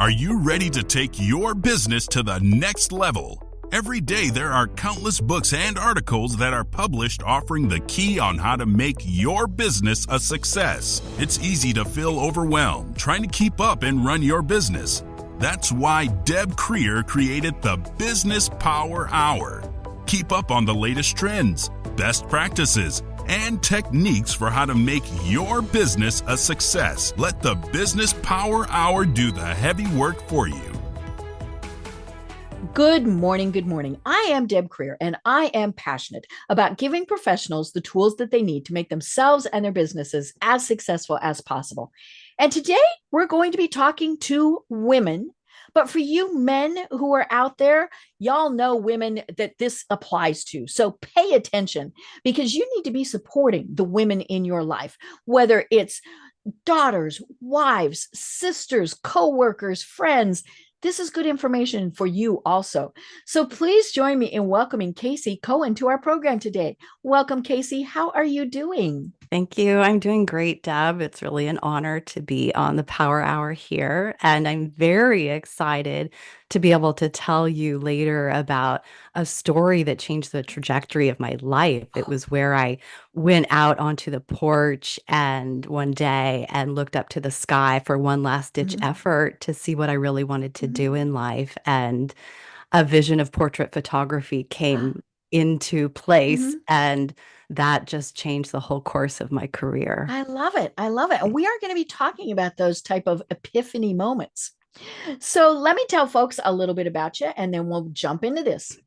Are you ready to take your business to the next level? Every day, there are countless books and articles that are published offering the key on how to make your business a success. It's easy to feel overwhelmed trying to keep up and run your business. That's why Deb Creer created the Business Power Hour. Keep up on the latest trends, best practices, and techniques for how to make your business a success. Let the Business Power Hour do the heavy work for you. Good morning. Good morning. I am Deb Creer, and I am passionate about giving professionals the tools that they need to make themselves and their businesses as successful as possible. And today we're going to be talking to women. But for you men who are out there, y'all know women that this applies to. So pay attention, because you need to be supporting the women in your life, whether it's daughters, wives, sisters, co-workers, friends. This is good information for you also. So please join me in welcoming Casey Cohn to our program today. Welcome, Casey. How are you doing? Thank you. I'm doing great, Deb. It's really an honor to be on the Power Hour here. And I'm very excited to be able to tell you later about a story that changed the trajectory of my life. It was where I went out onto the porch and one day and looked up to the sky for one last ditch effort to see what I really wanted to do in life. And a vision of portrait photography came into place, and that just changed the whole course of my career. I love it. I love it. And we are going to be talking about those type of epiphany moments. So let me tell folks a little bit about you, and then we'll jump into this.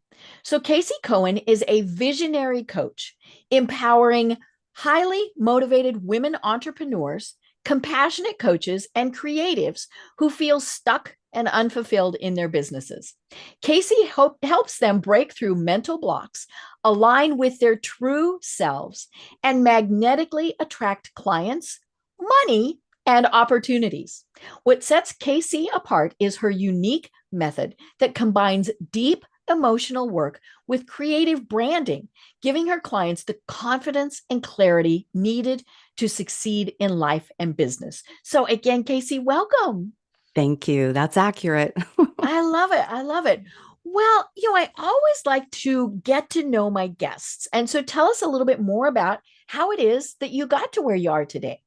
So Casey Cohn is a visionary coach, empowering highly motivated women entrepreneurs, compassionate coaches, and creatives who feel stuck and unfulfilled in their businesses. Casey helps them break through mental blocks, align with their true selves, and magnetically attract clients, money, and opportunities. What sets Casey apart is her unique method that combines deep emotional work with creative branding, giving her clients the confidence and clarity needed to succeed in life and business. So again, Casey, welcome. Thank you. That's accurate. I love it. I love it. Well, I always like to get to know my guests. And so tell us a little bit more about how it is that you got to where you are today.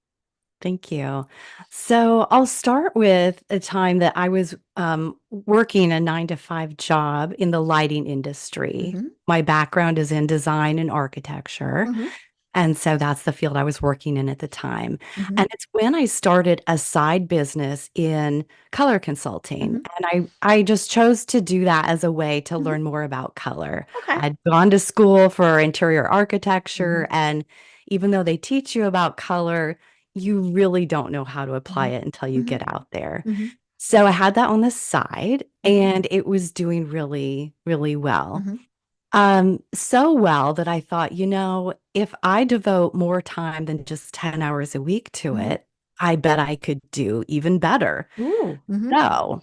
Thank you. So I'll start with a time that I was working a 9-to-5 job in the lighting industry. My background is in design and architecture. And so that's the field I was working in at the time. And it's when I started a side business in color consulting. And I just chose to do that as a way to learn more about color. Okay. I'd gone to school for interior architecture, and even though they teach you about color, you really don't know how to apply it until you get out there. So I had that on the side, and it was doing really, really well. So well that I thought, if I devote more time than just 10 hours a week to it, I bet I could do even better. So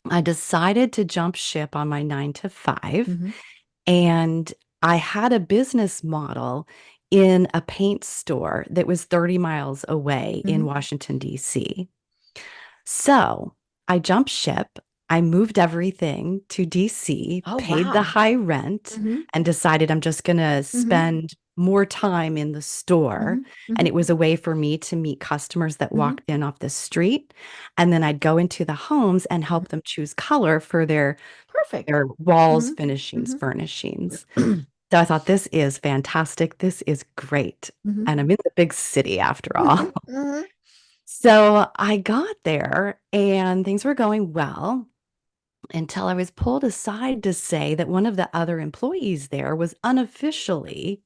I decided to jump ship on my 9-to-5, and I had a business model in a paint store that was 30 miles away in Washington, D.C. So I jumped ship. I moved everything to DC, paid the high rent, and decided I'm just going to spend more time in the store. And it was a way for me to meet customers that walked in off the street. And then I'd go into the homes and help them choose color for their walls, finishings, furnishings. So I thought, this is fantastic. This is great. And I'm in the big city after all. So I got there and things were going well, until I was pulled aside to say that one of the other employees there was unofficially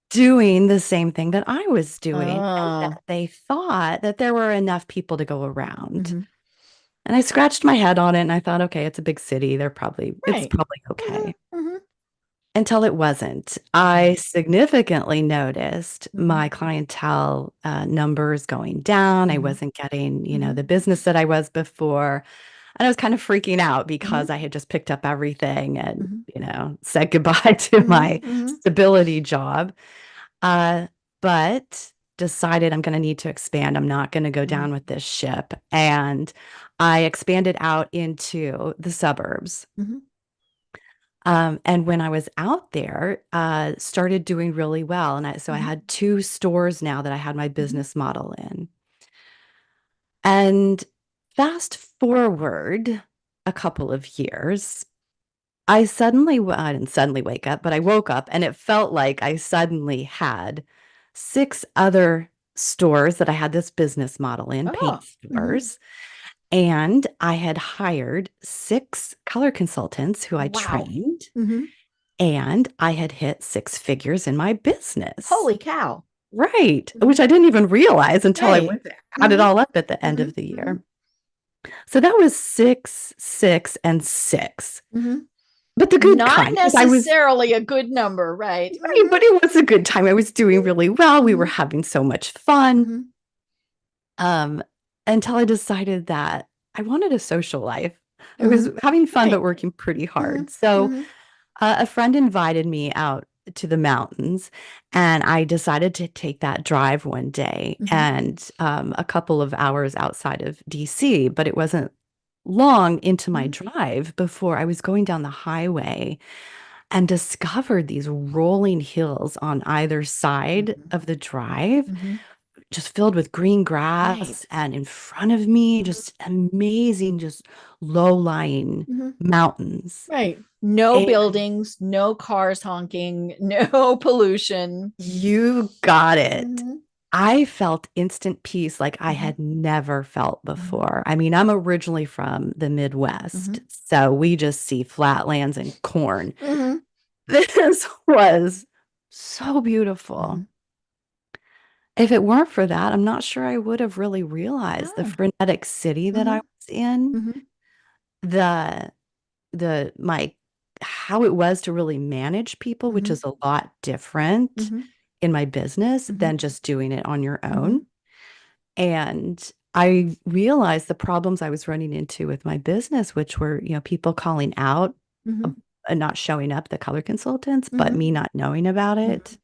doing the same thing that I was doing. And that they thought that there were enough people to go around. And I scratched my head on it and I thought, okay, it's a big city. It's probably okay. Until it wasn't. I significantly noticed my clientele numbers going down. I wasn't getting, the business that I was before. And I was kind of freaking out because I had just picked up everything and, said goodbye to my stability job. But decided I'm going to need to expand. I'm not going to go Mm-hmm. down with this ship. And I expanded out into the suburbs. Mm-hmm. And when I was out there, started doing really well. And so I Mm-hmm. had two stores now that I had my Mm-hmm. business model in. And fast forward a couple of years, well, I didn't suddenly wake up, but I woke up and it felt like I suddenly had six other stores that I had this business model in, Oh. paint Mm-hmm. stores. And I had hired six color consultants who I Wow. trained, Mm-hmm. and I had hit six figures in my business. Holy cow. Right. Mm-hmm. Which I didn't even realize until I Right. went to add it Mm-hmm. all up at the end Mm-hmm. of the Mm-hmm. year. So that was six, six, and six. Mm-hmm. But the good Not kind, because I was necessarily a good number, right? right, Mm-hmm. but it was a good time. I was doing really well. We were Mm-hmm. having so much fun. Mm-hmm. Um, until I decided that I wanted a social life. I Mm-hmm. was having fun, but Right. working pretty Mm-hmm. hard. So Mm-hmm. a friend invited me out to the mountains, and I decided to take that drive one day Mm-hmm. and a couple of hours outside of DC, but it wasn't long into my Mm-hmm. drive before I was going down the highway and discovered these rolling hills on either side Mm-hmm. of the drive, Mm-hmm. just filled with green Right. grass. And in front of me, Mm-hmm. just amazing, just low-lying Mm-hmm. mountains. Right. No And buildings, no cars honking, no pollution. you got it. Mm-hmm. I felt instant peace like I Mm-hmm. had never felt Mm-hmm. before. I mean, I'm originally from the Mm-hmm. Midwest, so we just see flatlands and corn. Mm-hmm. This was so beautiful. Mm-hmm. If it weren't for that, I'm not sure I would have really realized the Oh. frenetic city that I Mm-hmm. was in, Mm-hmm. the my how it was to really manage people, which Mm-hmm. is a lot different Mm-hmm. in my business Mm-hmm. than just doing it on your Mm-hmm. own. And I realized the problems I was running into with my business, which were, people calling out uh, Mm-hmm. and not showing up, the color consultants, but Mm-hmm. me not knowing about Mm-hmm. it,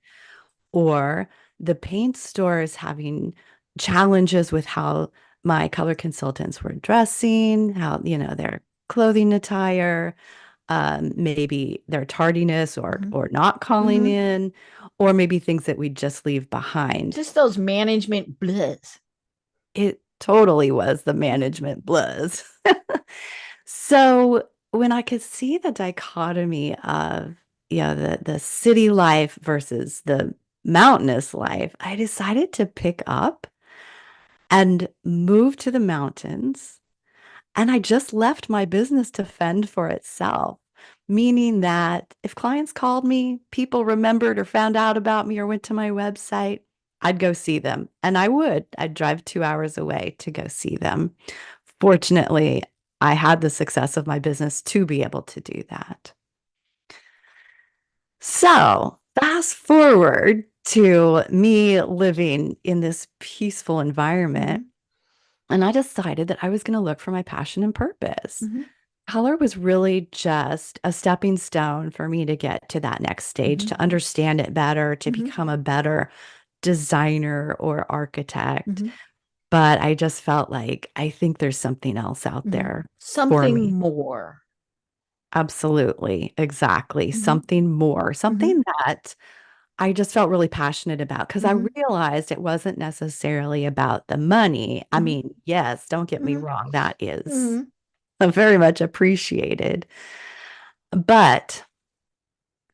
or the paint stores having challenges with how my color consultants were dressing, how, their clothing attire, maybe their tardiness or Mm-hmm. not calling Mm-hmm. in, or maybe things that we just leave behind. Just those management blahs. It totally was the management blues. So when I could see the dichotomy of, the city life versus the mountainous life, I decided to pick up and move to the mountains. And I just left my business to fend for itself, meaning that if clients called me, people remembered or found out about me or went to my website, I'd go see them. And I would. I'd drive 2 hours away to go see them. Fortunately, I had the success of my business to be able to do that. So, fast forward to me living in this peaceful Mm-hmm. environment, and I decided that I was going to look for my passion and purpose. Mm-hmm. Color was really just a stepping stone for me to get to that next stage, Mm-hmm. to understand it better, to Mm-hmm. become a better designer or architect. Mm-hmm. But I just felt like I think there's something else out Mm-hmm. there for Something me. more. Absolutely. Exactly. Mm-hmm. Something more, Mm-hmm. something that I just felt really passionate about because I Mm-hmm. realized it wasn't necessarily about the money. I Mm-hmm. mean, yes, don't get me Mm-hmm. wrong, that is Mm-hmm. very much appreciated. But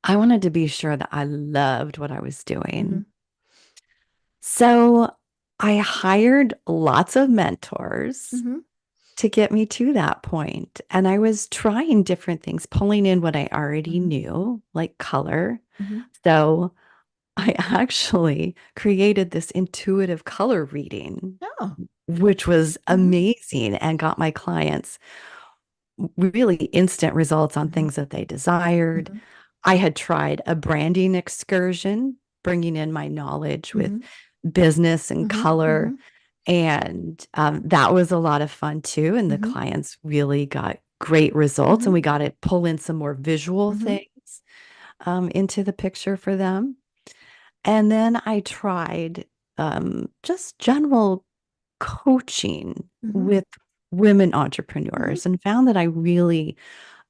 I wanted to be sure that I loved what I was Mm-hmm. doing. So I hired lots of mentors Mm-hmm. to get me to that point. And I was trying different things, pulling in what I already Mm-hmm. knew, like color. Mm-hmm. So I actually created this intuitive color reading, Oh. which was Mm-hmm. amazing and got my clients really instant results on Mm-hmm. things that they desired. Mm-hmm. I had tried a branding excursion, bringing in my knowledge with Mm-hmm. business and Mm-hmm. color. Mm-hmm. And that was a lot of fun too. And the Mm-hmm. clients really got great results. Mm-hmm. And we got to pull in some more visual Mm-hmm. things into the picture for them. And then I tried just general coaching with women entrepreneurs and found that I really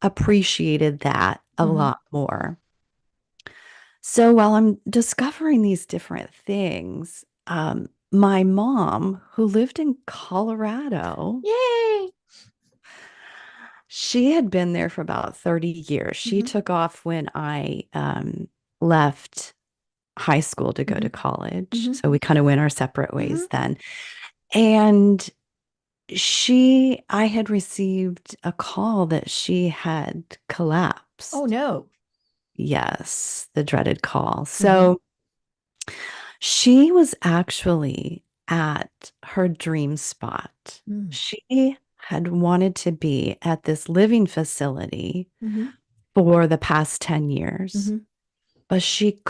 appreciated that a lot more. So while I'm discovering these different things, my mom, who lived in Colorado, Yay. she had been there for about 30 years. She took off when I left high school to go to college. So we kind of went our separate ways then. And I had received a call that she had collapsed. Oh, no. Yes, the dreaded call. So she was actually at her dream spot. She had wanted to be at this living facility for the past 10 years, but she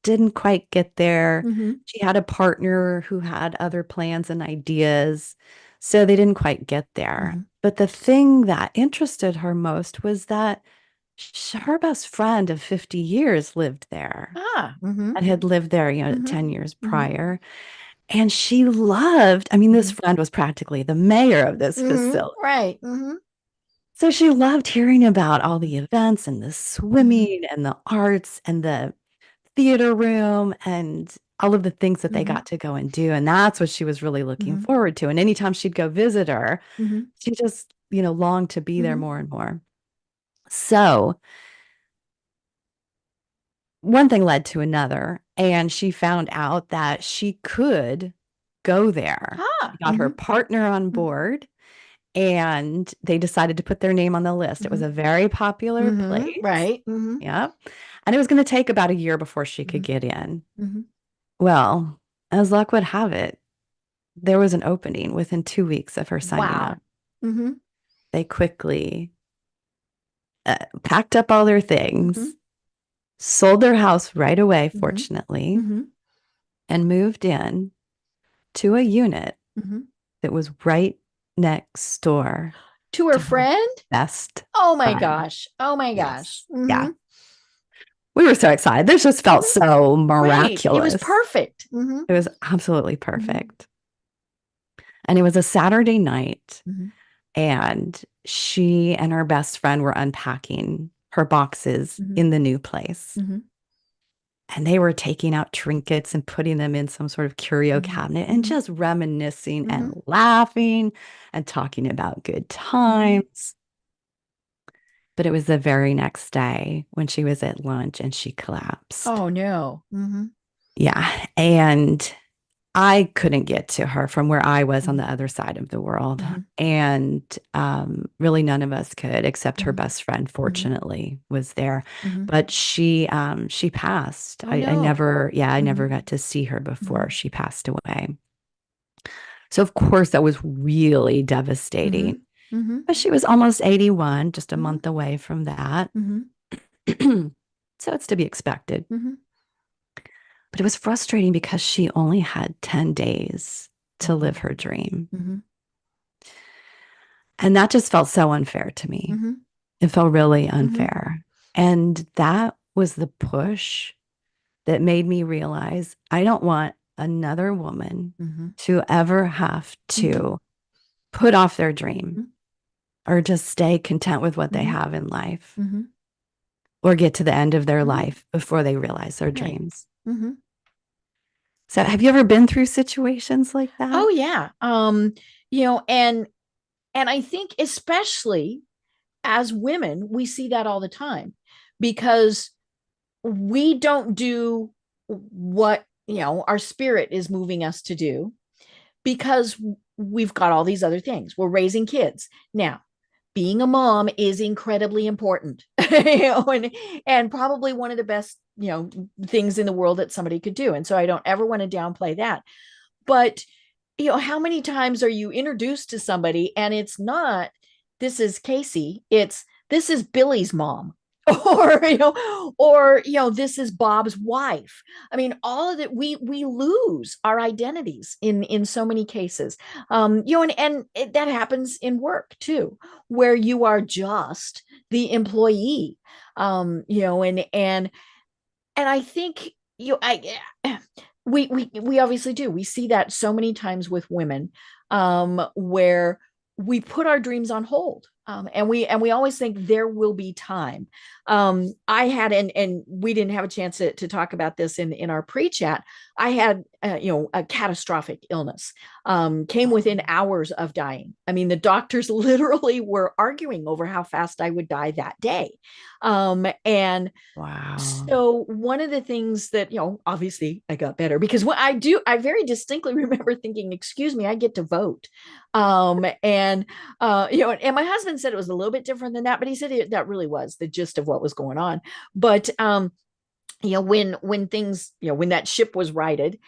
didn't quite get there. She had a partner who had other plans and ideas, so they didn't quite get there. But the thing that interested her most was that her best friend of 50 years lived there and had lived there, 10 years prior. And she loved, I mean, this friend was practically the mayor of this facility. Right. So she loved hearing about all the events and the swimming and the arts and the theater room and all of the things that they got to go and do. And that's what she was really looking forward to. And anytime she'd go visit her, she just, longed to be there more and more. So one thing led to another, and she found out that she could go there. She got her partner on board, and they decided to put their name on the list. It was a very popular place. Right. Yeah. And it was going to take about a year before she could get in. Well, as luck would have it, there was an opening within 2 weeks of her signing up. They quickly packed up all their things, sold their house right away, fortunately, and moved in to a unit that was right next door to her friend. Best. Oh my friend. gosh. Oh my Yes. gosh. Yeah. We were so excited. This just felt so miraculous. Right. It was perfect. It was absolutely perfect. And it was a Saturday night, and she and her best friend were unpacking her boxes in the new place. And they were taking out trinkets and putting them in some sort of curio cabinet and just reminiscing and laughing and talking about good times. But it was the very next day when she was at lunch and she collapsed. Oh, no. Yeah. And I couldn't get to her from where I was on the other side of the world. And really none of us could, except her best friend, fortunately, was there. But she passed. Oh, I no. never got to see her before she passed away. So of course that was really devastating. But she was almost 81, just a month away from that. So it's to be expected. But it was frustrating because she only had 10 days to live her dream. And that just felt so unfair to me. It felt really unfair. And that was the push that made me realize I don't want another woman to ever have to put off their dream or just stay content with what they have in life or get to the end of their life before they realize their dreams. So have you ever been through situations like that? Oh, yeah. And I think especially as women, we see that all the time because we don't do what, our spirit is moving us to do because we've got all these other things. We're raising kids. Now, being a mom is incredibly important, and probably one of the best, things in the world that somebody could do. And so I don't ever want to downplay that. But, how many times are you introduced to somebody and it's not, this is Casey, this is Billy's mom. or this is Bob's wife. I mean, all of that, we lose our identities in so many cases. And that happens in work too, where you are just the employee. And I think We obviously do. We see that so many times with women, where we put our dreams on hold. And we always think there will be time. I had, and we didn't have a chance to talk about this in our pre-chat. I had a catastrophic illness, came within hours of dying. I mean, the doctors literally were arguing over how fast I would die that day. And Wow. so one of the things that, obviously I got better, because what I very distinctly remember thinking, excuse me, I get to vote. And my husband said it was a little bit different than that, but he said that really was the gist of what was going on. But when things, when that ship was righted,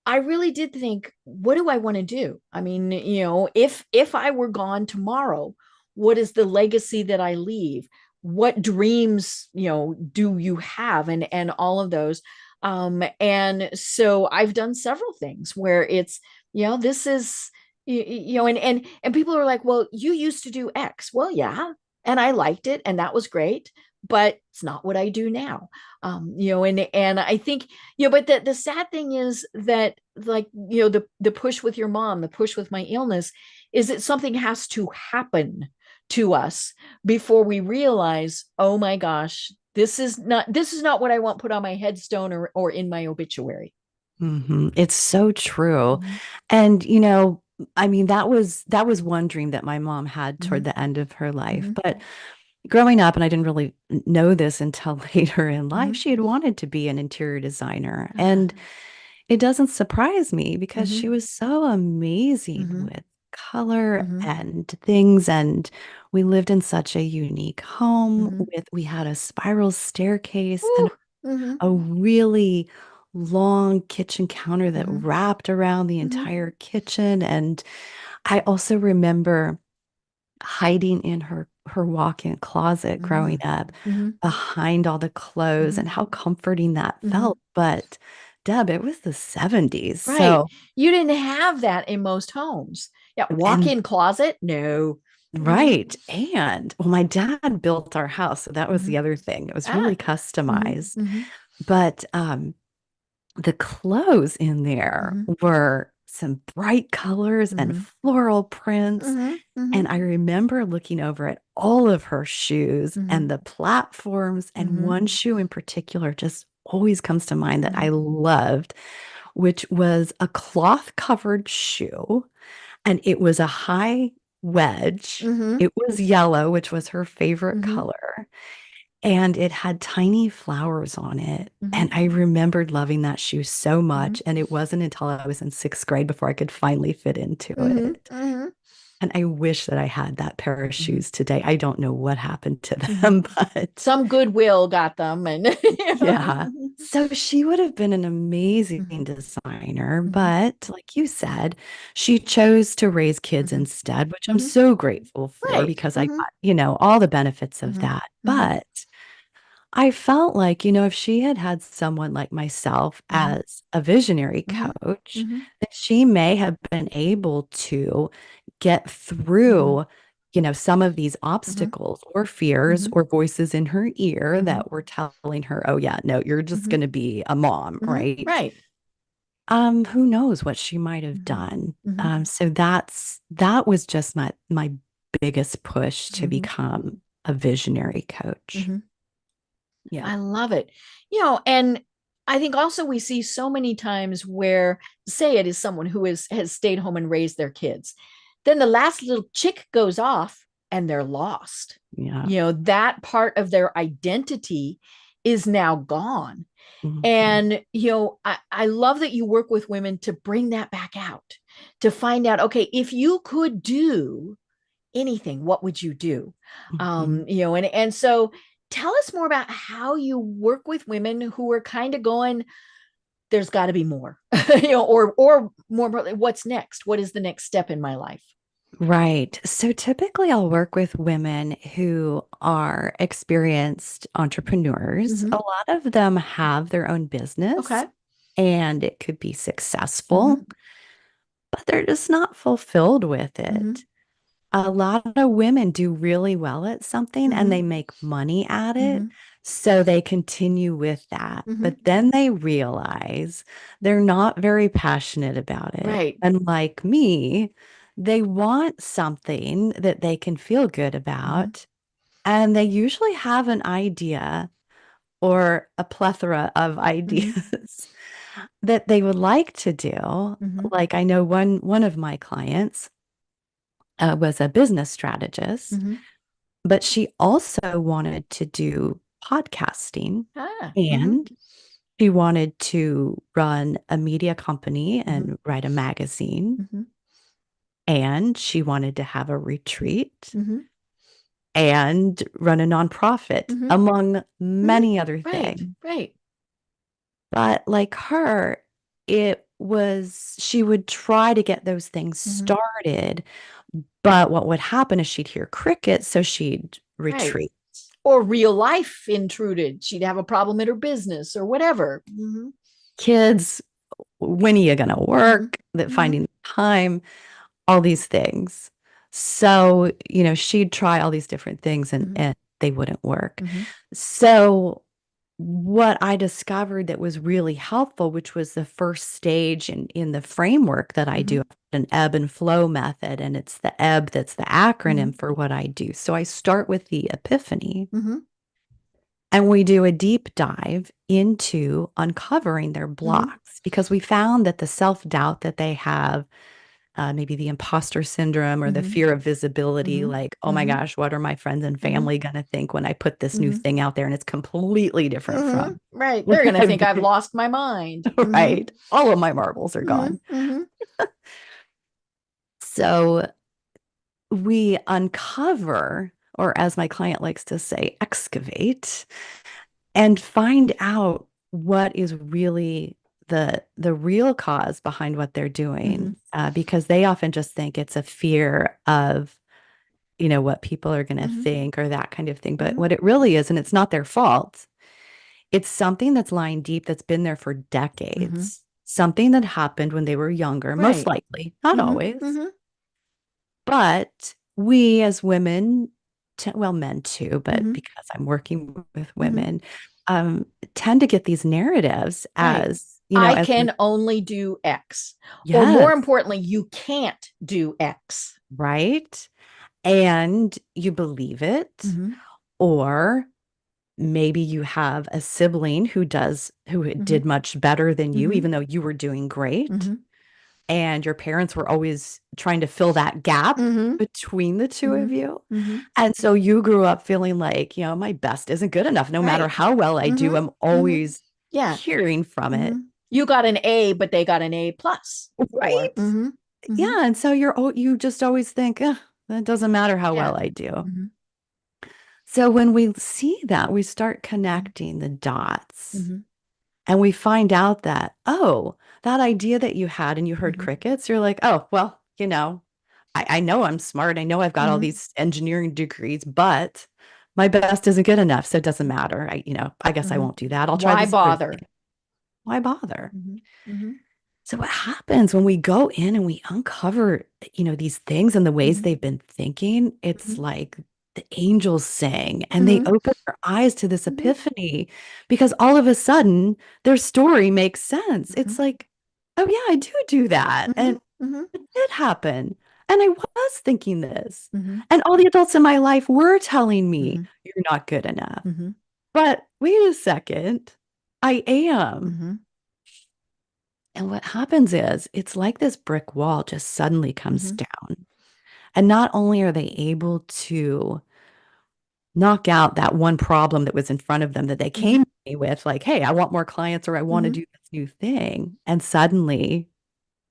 I really did think, what do I want to do? I mean, if I were gone tomorrow, what is the legacy that I leave? What dreams, do you have? And all of those. And so I've done several things where it's, this is, and people are like, well, you used to do X. Well, yeah, and I liked it, and that was great, but it's not what I do now. And I think, but the sad thing is that, like, the push with your mom, the push with my illness, is that something has to happen to us before we realize, oh my gosh, this is not what I want put on my headstone or in my obituary. It's so true. Mm-hmm. And, I mean, that was one dream that my mom had Mm-hmm. toward the end of her life. Mm-hmm. But growing up, and I didn't really know this until later in life, Mm-hmm. she had wanted to be an interior designer. And it doesn't surprise me because Mm-hmm. she was so amazing Mm-hmm. with color Mm-hmm. and things. And we lived in such a unique home Mm-hmm. we had a spiral staircase and Ooh. Mm-hmm. a really long kitchen counter that Mm-hmm. wrapped around the Mm-hmm. entire kitchen. And I also remember hiding in her walk-in closet growing up Mm-hmm. behind all the clothes Mm-hmm. and how comforting that Mm-hmm. felt. But Deb, it was the 70s. Right. So, You didn't have that in most homes. Yeah. and Walk-in closet? No. Mm-hmm. right. And well, my dad built our house. So that was Mm-hmm. the other thing. It was really Ah. Mm-hmm. customized. Mm-hmm. But the clothes in there Mm-hmm. were some bright colors and Mm-hmm. floral prints. Mm-hmm. Mm-hmm. And I remember looking over at all of her shoes Mm-hmm. and the platforms, and Mm-hmm. one shoe in particular just always comes to mind that I Mm-hmm. loved, which was a cloth covered shoe. And it was a high wedge. Mm-hmm. It was yellow, which was her favorite Mm-hmm. color. And it had tiny flowers on it. Mm-hmm. And I remembered loving that shoe so Mm-hmm. much. And it wasn't until I was in sixth grade before I could finally fit into Mm-hmm. it. Mm-hmm. And I wish that I had that pair of Mm-hmm. shoes today. I don't know what happened to Mm-hmm. them, but Some Goodwill got them, and yeah. So she would have been an amazing Mm-hmm. designer, Mm-hmm. but like you said, she chose to raise kids Mm-hmm. instead, which I'm Mm-hmm. so grateful for Right. because I Mm-hmm. got, all the benefits of Mm-hmm. that. Mm-hmm. But I felt like, if she had had someone like myself Mm-hmm. as a visionary Mm-hmm. coach, Mm-hmm. then she may have been able to get Mm-hmm. through, some of these Mm-hmm. obstacles or fears Mm-hmm. or voices in her ear Mm-hmm. that were telling her, oh, yeah, no, you're just Mm-hmm. going to be a mom, Mm-hmm. right? Right. Who knows what she might have Mm-hmm. done. Mm-hmm. So that was just my biggest push to Mm-hmm. become a visionary coach. Mm-hmm. Yeah. I love it. And I think also we see so many times where, say it is someone who has stayed home and raised their kids. Then the last little chick goes off and they're lost. Yeah. That part of their identity is now gone. Mhm. And, I love that you work with women to bring that back out, to find out, okay, if you could do anything, what would you do? Mhm. And so tell us more about how you work with women who are kind of going, there's got to be more, or more importantly, what's next? What is the next step in my life? Right. So typically I'll work with women who are experienced entrepreneurs. Mm-hmm. A lot of them have their own business Okay. and it could be Mm-hmm. successful, but they're just not fulfilled with Mm-hmm. it. a lot of women do really well at something and they Mm-hmm. make money at it. Mm-hmm. So they continue with that. Mm-hmm. But then they realize they're not very passionate about it. Right. And like me, they want something that they can feel good Mm-hmm. about. And they usually have an idea or a plethora of Mm-hmm. ideas that they would like to do. Mm-hmm. Like I know one of my clients was a business strategist, Mm-hmm. but she also wanted to do podcasting Ah. Mm-hmm. and she wanted to run a media company Mm-hmm. and write a magazine. Mm-hmm. And she wanted to have a retreat Mm-hmm. and run a nonprofit, Mm-hmm. among Mm-hmm. many other Right. things. Right. But like her, she would try to get those things Mm-hmm. started. But what would happen is she'd hear crickets, so she'd Right. retreat. Or real life intruded. She'd have a problem in her business or whatever. Mm-hmm. Kids, when are you going to Mm-hmm. work? That Mm-hmm. finding time, all these things. So, she'd try all these different things and they wouldn't work. Mm-hmm. So, what I discovered that was really helpful, which was the first stage in the framework that I Mm-hmm. do, an ebb and flow method, and it's the ebb that's the Mm-hmm. acronym for what I do. So I start with the epiphany Mm-hmm. and we do a deep dive into uncovering their Mm-hmm. blocks because we found that the self-doubt that they have, maybe the imposter syndrome or the Mm-hmm. fear of visibility, Mm-hmm. like, oh my Mm-hmm. gosh, what are my friends and Mm-hmm. family going to think when I put this new Mm-hmm. thing out there and it's completely different Mm-hmm. from Right. They're what going to I've think I've been, lost my mind. Mm-hmm. right? All of my marbles are Mm-hmm. gone. Mm-hmm. So we uncover, or as my client likes to say, excavate and find out what is really the real cause behind what they're Mm-hmm. doing, because they often just think it's a fear of what people are going to Mm-hmm. think or that kind of thing. But Mm-hmm. what it really is, and it's not their fault, it's something that's lying deep that's been there for Mm-hmm. decades, something that happened when they were younger, most Right. likely, not Mm-hmm. always. Mm-hmm. But we as women, well, men too, but Mm-hmm. because I'm working with Mm-hmm. women, tend to get these narratives Right. as, I as can only do X. Or more yes, importantly, you can't do X. right. And you believe it, Mm-hmm. or maybe you have a sibling who Mm-hmm. did much better than you, Mm-hmm. even though you were doing great. Mm-hmm. And your parents were always trying to fill that gap Mm-hmm. between the two Mm-hmm. of you. Mm-hmm. And so you grew up feeling like, my best isn't good enough. No matter Right. how well I do, I'm Mm-hmm. Mm-hmm. always Yeah. hearing from Mm-hmm. it. You got an A, but they got an A plus. Or Right? mm-hmm. Mm-hmm. Yeah. And so you just always think, that doesn't matter how Yeah. well I do. Mm-hmm. So when we see that, we start connecting the dots Mm-hmm. and we find out that, oh, that idea that you had and you heard Mm-hmm. crickets, you're like, oh, well, I know I'm smart. I know I've got all Mm-hmm. these engineering degrees, but my best isn't good enough. So it doesn't matter. I guess I Mm-hmm. won't do that. I'll try Why this other bother? thing. Why bother? Mm-hmm. Mm-hmm. So what happens when we go in and we uncover, these things and the ways Mm-hmm. they've been thinking? It's Mm-hmm. like the angels sing and they Mm-hmm. open their eyes to this Mm-hmm. epiphany because all of a sudden their story makes sense. Mm-hmm. It's like, oh yeah, I do that. Mm-hmm. And Mm-hmm. it did happen. And I was thinking this. Mm-hmm. And all the adults in my life were telling me, Mm-hmm. you're not good enough. Mm-hmm. But wait a second, I am. Mm-hmm. And what happens is it's like this brick wall just suddenly comes Mm-hmm. down. And not only are they able to knock out that one problem that was in front of them that they Mm-hmm. came to me with, like, hey, I want more clients or I want to Mm-hmm. do this new thing. And suddenly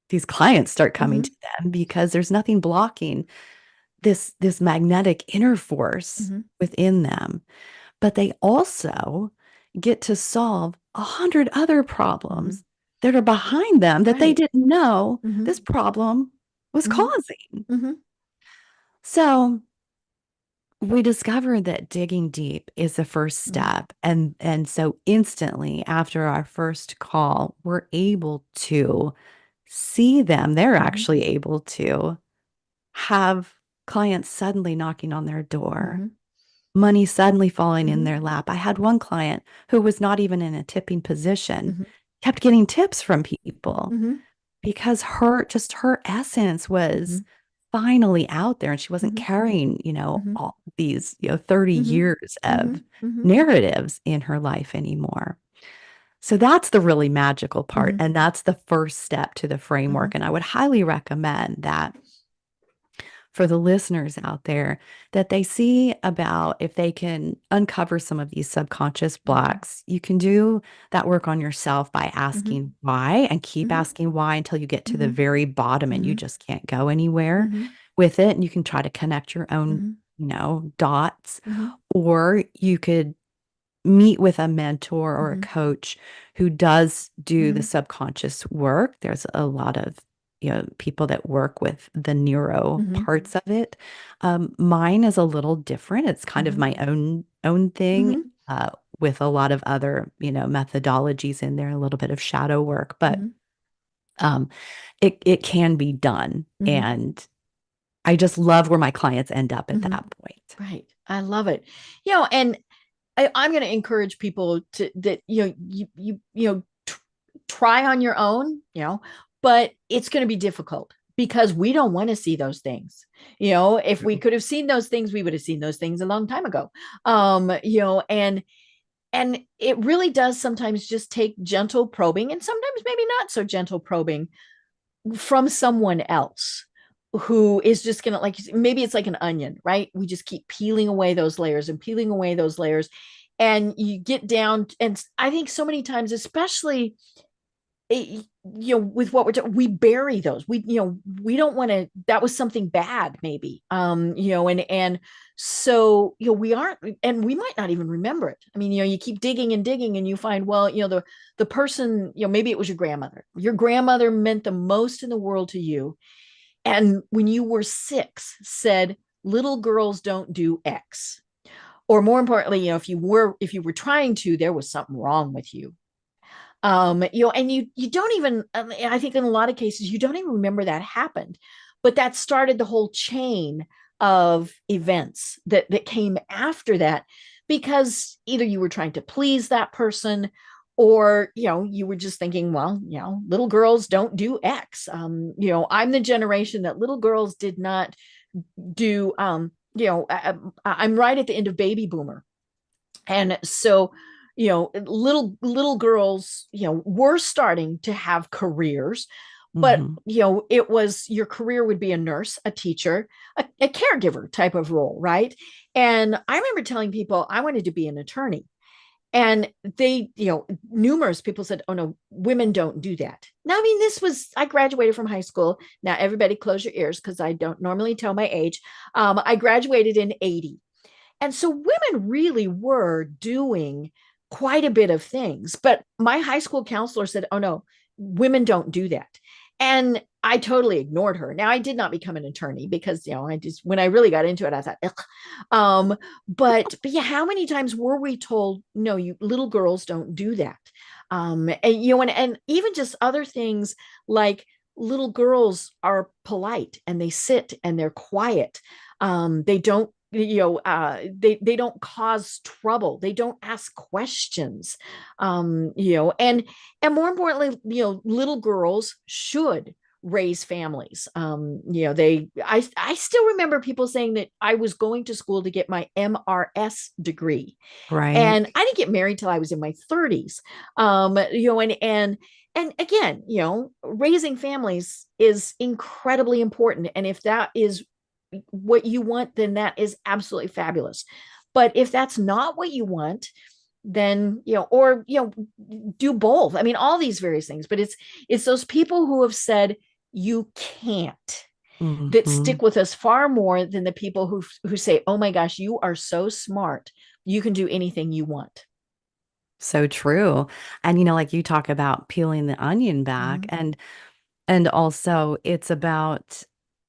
these clients start coming Mm-hmm. to them because there's nothing blocking this magnetic inner force Mm-hmm. within them. But they also get to solve 100 other Mm-hmm. problems that are behind them that they Right. didn't know Mm-hmm. this problem was Mm-hmm. causing. Mm-hmm. So we discovered that digging deep is the first Mm-hmm. step. And so instantly after our first call, we're able to see them. They're Mm-hmm. actually able to have clients suddenly knocking on their door, Mhm. money suddenly falling in Mhm. their lap. I had one client who was not even in a tipping position, Mhm. kept getting tips from people Mhm. because her essence was Mhm. finally out there and she wasn't Mhm. carrying, Mhm. all these, 30 Mhm. years of Mhm. Mhm. narratives in her life anymore. So that's the really magical part. Mhm. And that's the first step to the framework. Mhm. And I would highly recommend that for the listeners out there, that they see about if they can uncover some of these subconscious Mhm. blocks. You can do that work on yourself by Mhm. asking why and keep Mhm. asking why until you get to the Mhm. very bottom and you Mhm. just can't go anywhere Mhm. with it. And you can try to connect your own, Mhm. dots, Mhm. or you could meet with a mentor or a Mhm. coach who does do the Mhm. subconscious work. There's a lot of people that work with the neuro Mhm. parts of it. Mine is a little different. It's kind of Mhm. my own thing, Mhm. with a lot of other methodologies in there, a little bit of shadow work, but Mhm. um, it can be done, Mhm. and I just love where my clients end up at Mhm. that point. Right. I love it. And I'm going to encourage people to that try on your own, but it's going to be difficult because we don't want to see those things. If we could have seen those things, we would have seen those things a long time ago. And it really does sometimes just take gentle probing, and sometimes maybe not so gentle probing from someone else who is just gonna, like, maybe it's like an onion, right? We just keep peeling away those layers and peeling away those layers, and you get down. And I think so many times, especially with what we're doing, we bury those. We don't want to. That was something bad, maybe. And so we aren't, and we might not even remember it. I mean, you keep digging and digging, and you find, well, the person, maybe it was your grandmother. Your grandmother meant the most in the world to you, and when you were 6, said little girls don't do X. Or more importantly, if you were trying to, there was something wrong with you. And you don't even, I think in a lot of cases, you don't even remember that happened, but that started the whole chain of events that came after that, because either you were trying to please that person, or you were just thinking, well, little girls don't do X. I'm the generation that little girls did not do. I'm right at the end of baby boomer, and so little girls were starting to have careers, but Hmm. it was, your career would be a nurse, a teacher, a caregiver type of role, right? And I remember telling people I wanted to be an attorney, and they, numerous people said, oh no, women don't do that. Now, I mean, I graduated from high school. Now everybody close your ears, because I don't normally tell my age. I graduated in 80. And so women really were doing quite a bit of things. But my high school counselor said, oh no, women don't do that. And I totally ignored her. Now, I did not become an attorney because, I just, when I really got into it, I thought, ugh. But yeah, how many times were we told, no, you little girls don't do that? And even just other things like, little girls are polite and they sit and they're quiet. They don't, they don't cause trouble, they don't ask questions. And more importantly, little girls should raise families. I still remember people saying that I was going to school to get my MRS degree, Right. and I didn't get married till I was in my 30s. And again, raising families is incredibly important, and if that is what you want, then that is absolutely fabulous. But if that's not what you want, then or do both. I mean, all these various things, but it's those people who have said you can't, that Hmm. stick with us far more than the people who say, oh my gosh, you are so smart, you can do anything you want. So true. And like you talk about peeling the onion back, Mm-hmm. and also it's about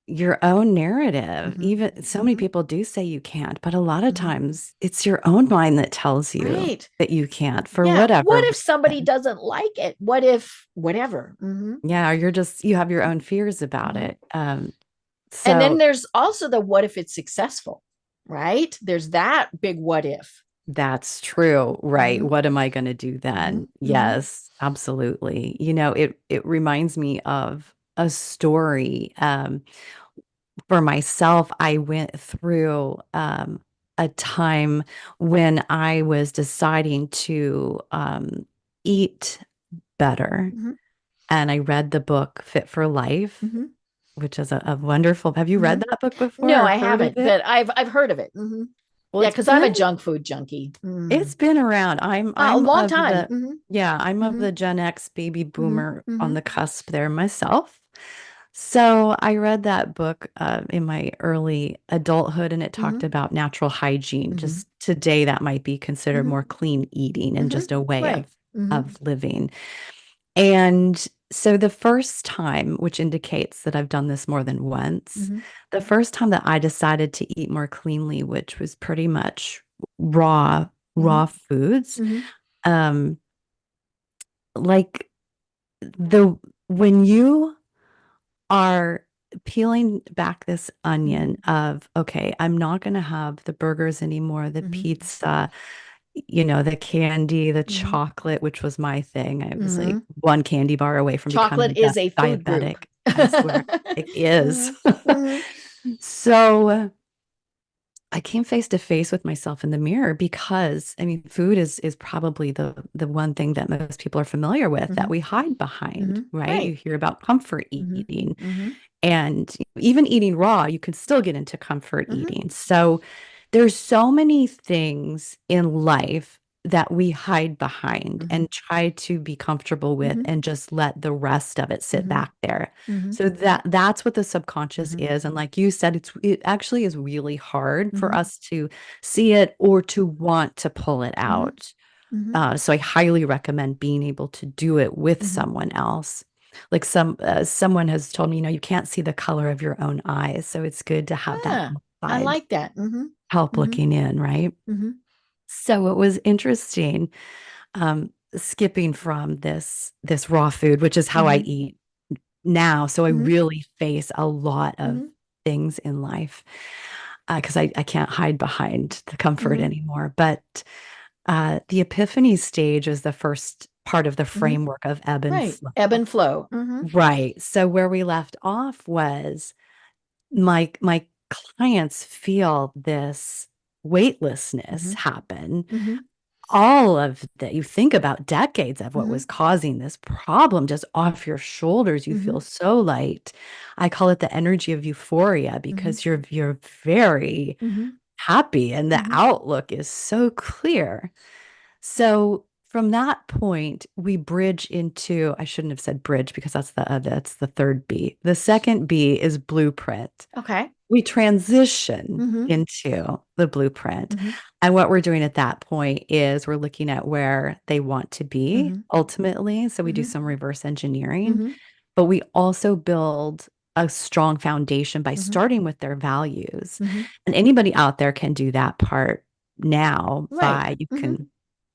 your own narrative. Mm-hmm. Even so many Mm-hmm. people do say you can't, but a lot of Mm-hmm. times it's your own mind that tells you Right. that you can't for Yeah, what whatever if somebody reason. doesn't like it? What if whatever? Mm-hmm. Yeah, or you have your own fears about Mm-hmm. it. And then So there's also the what if it's successful, right? There's that big what if. that's true, right? Mm-hmm. What am I going to do Mm-hmm. then? Mm-hmm. Yes, absolutely. It reminds me of a story. For myself, I went through a time when I was deciding to eat better, Mm-hmm. and I read the book Fit for Life, Mm-hmm. which is a wonderful. Have you Mm-hmm. read that book before No, or I heard of haven't, it? but I've heard of it. Mm-hmm. Well, Yeah, because I'm a junk food junkie. it's been around. A I'm long of time. the Mm-hmm. yeah, I'm of Mm-hmm. the Gen X baby Mm-hmm. boomer Mm-hmm. on the cusp there myself. So I read that book in my early adulthood, and it talked Mm-hmm. about natural hygiene. Mm-hmm. Just today, that might be considered Mm-hmm. more clean eating and Mm-hmm. just a way Right. Mm-hmm. of living. And so the first time, which indicates that I've done this more than once, Mm-hmm. the first time that I decided to eat more cleanly, which was pretty much raw, Mm-hmm. raw foods, Mm-hmm. um, like the when you are peeling back this Mm-hmm. onion of, okay, I'm not going to have the burgers anymore, the Mm-hmm. pizza, the candy, the Mm-hmm. chocolate, which was my thing. I was like Mm-hmm. one candy bar away from Chocolate becoming is a food group. diabetic. I swear it is. Mm-hmm. Mm-hmm. So I came face to face with myself in the mirror because I mean, food is probably the one thing that most people are familiar with that Mm-hmm. we hide behind, Mm-hmm. right? You Right. hear about comfort Mm-hmm. eating, Mm-hmm. and even eating raw, you can still get into comfort Mm-hmm. eating. So there's so many things in life that we hide behind Mm-hmm. and try to be comfortable with Mm-hmm. and just let the rest of it sit Mm-hmm. back there. Mm-hmm. So that's what the subconscious Mm-hmm. is. And like you said, it actually is really hard for Mm-hmm. us to see it or to want to pull it Mm-hmm. out. Mm-hmm. So I highly recommend being able to do it with Mm-hmm. someone else. Like someone has told me, you can't see the color of your own eyes, so it's good to have that Ah, I outside like that. Mm-hmm. help Mm-hmm. looking in, right? Mm-hmm. So it was interesting, skipping from this raw food, which is how I Mm-hmm. eat now. So I Mm-hmm. really face a lot of Mm-hmm. things in life because I can't hide behind the comfort Mm-hmm. anymore. But the epiphany stage is the first part of the Mm-hmm. framework of ebb and Right. flow. Ebb and flow. Mm-hmm. Right. So where we left off was my clients feel this weightlessness Mm-hmm. happen. Mm-hmm. All of that, you think about decades of what Mm-hmm. was causing this problem just off your shoulders. You Mm-hmm. feel so light. I call it the energy of euphoria Mm-hmm. because you're very Mm-hmm. happy and the Mm-hmm. outlook is so clear. So from that point, we bridge into, I shouldn't have said bridge because that's the third B. The second B is blueprint. Okay. We transition Mm-hmm. into the blueprint. Mm-hmm. And what we're doing at that point is we're looking at where they want to be Mm-hmm. ultimately. So we do Mm-hmm. some reverse engineering, Mm-hmm. but we also build a strong foundation by Mm-hmm. starting with their values. Mm-hmm. And anybody out there can do that part now Right. by Mm-hmm.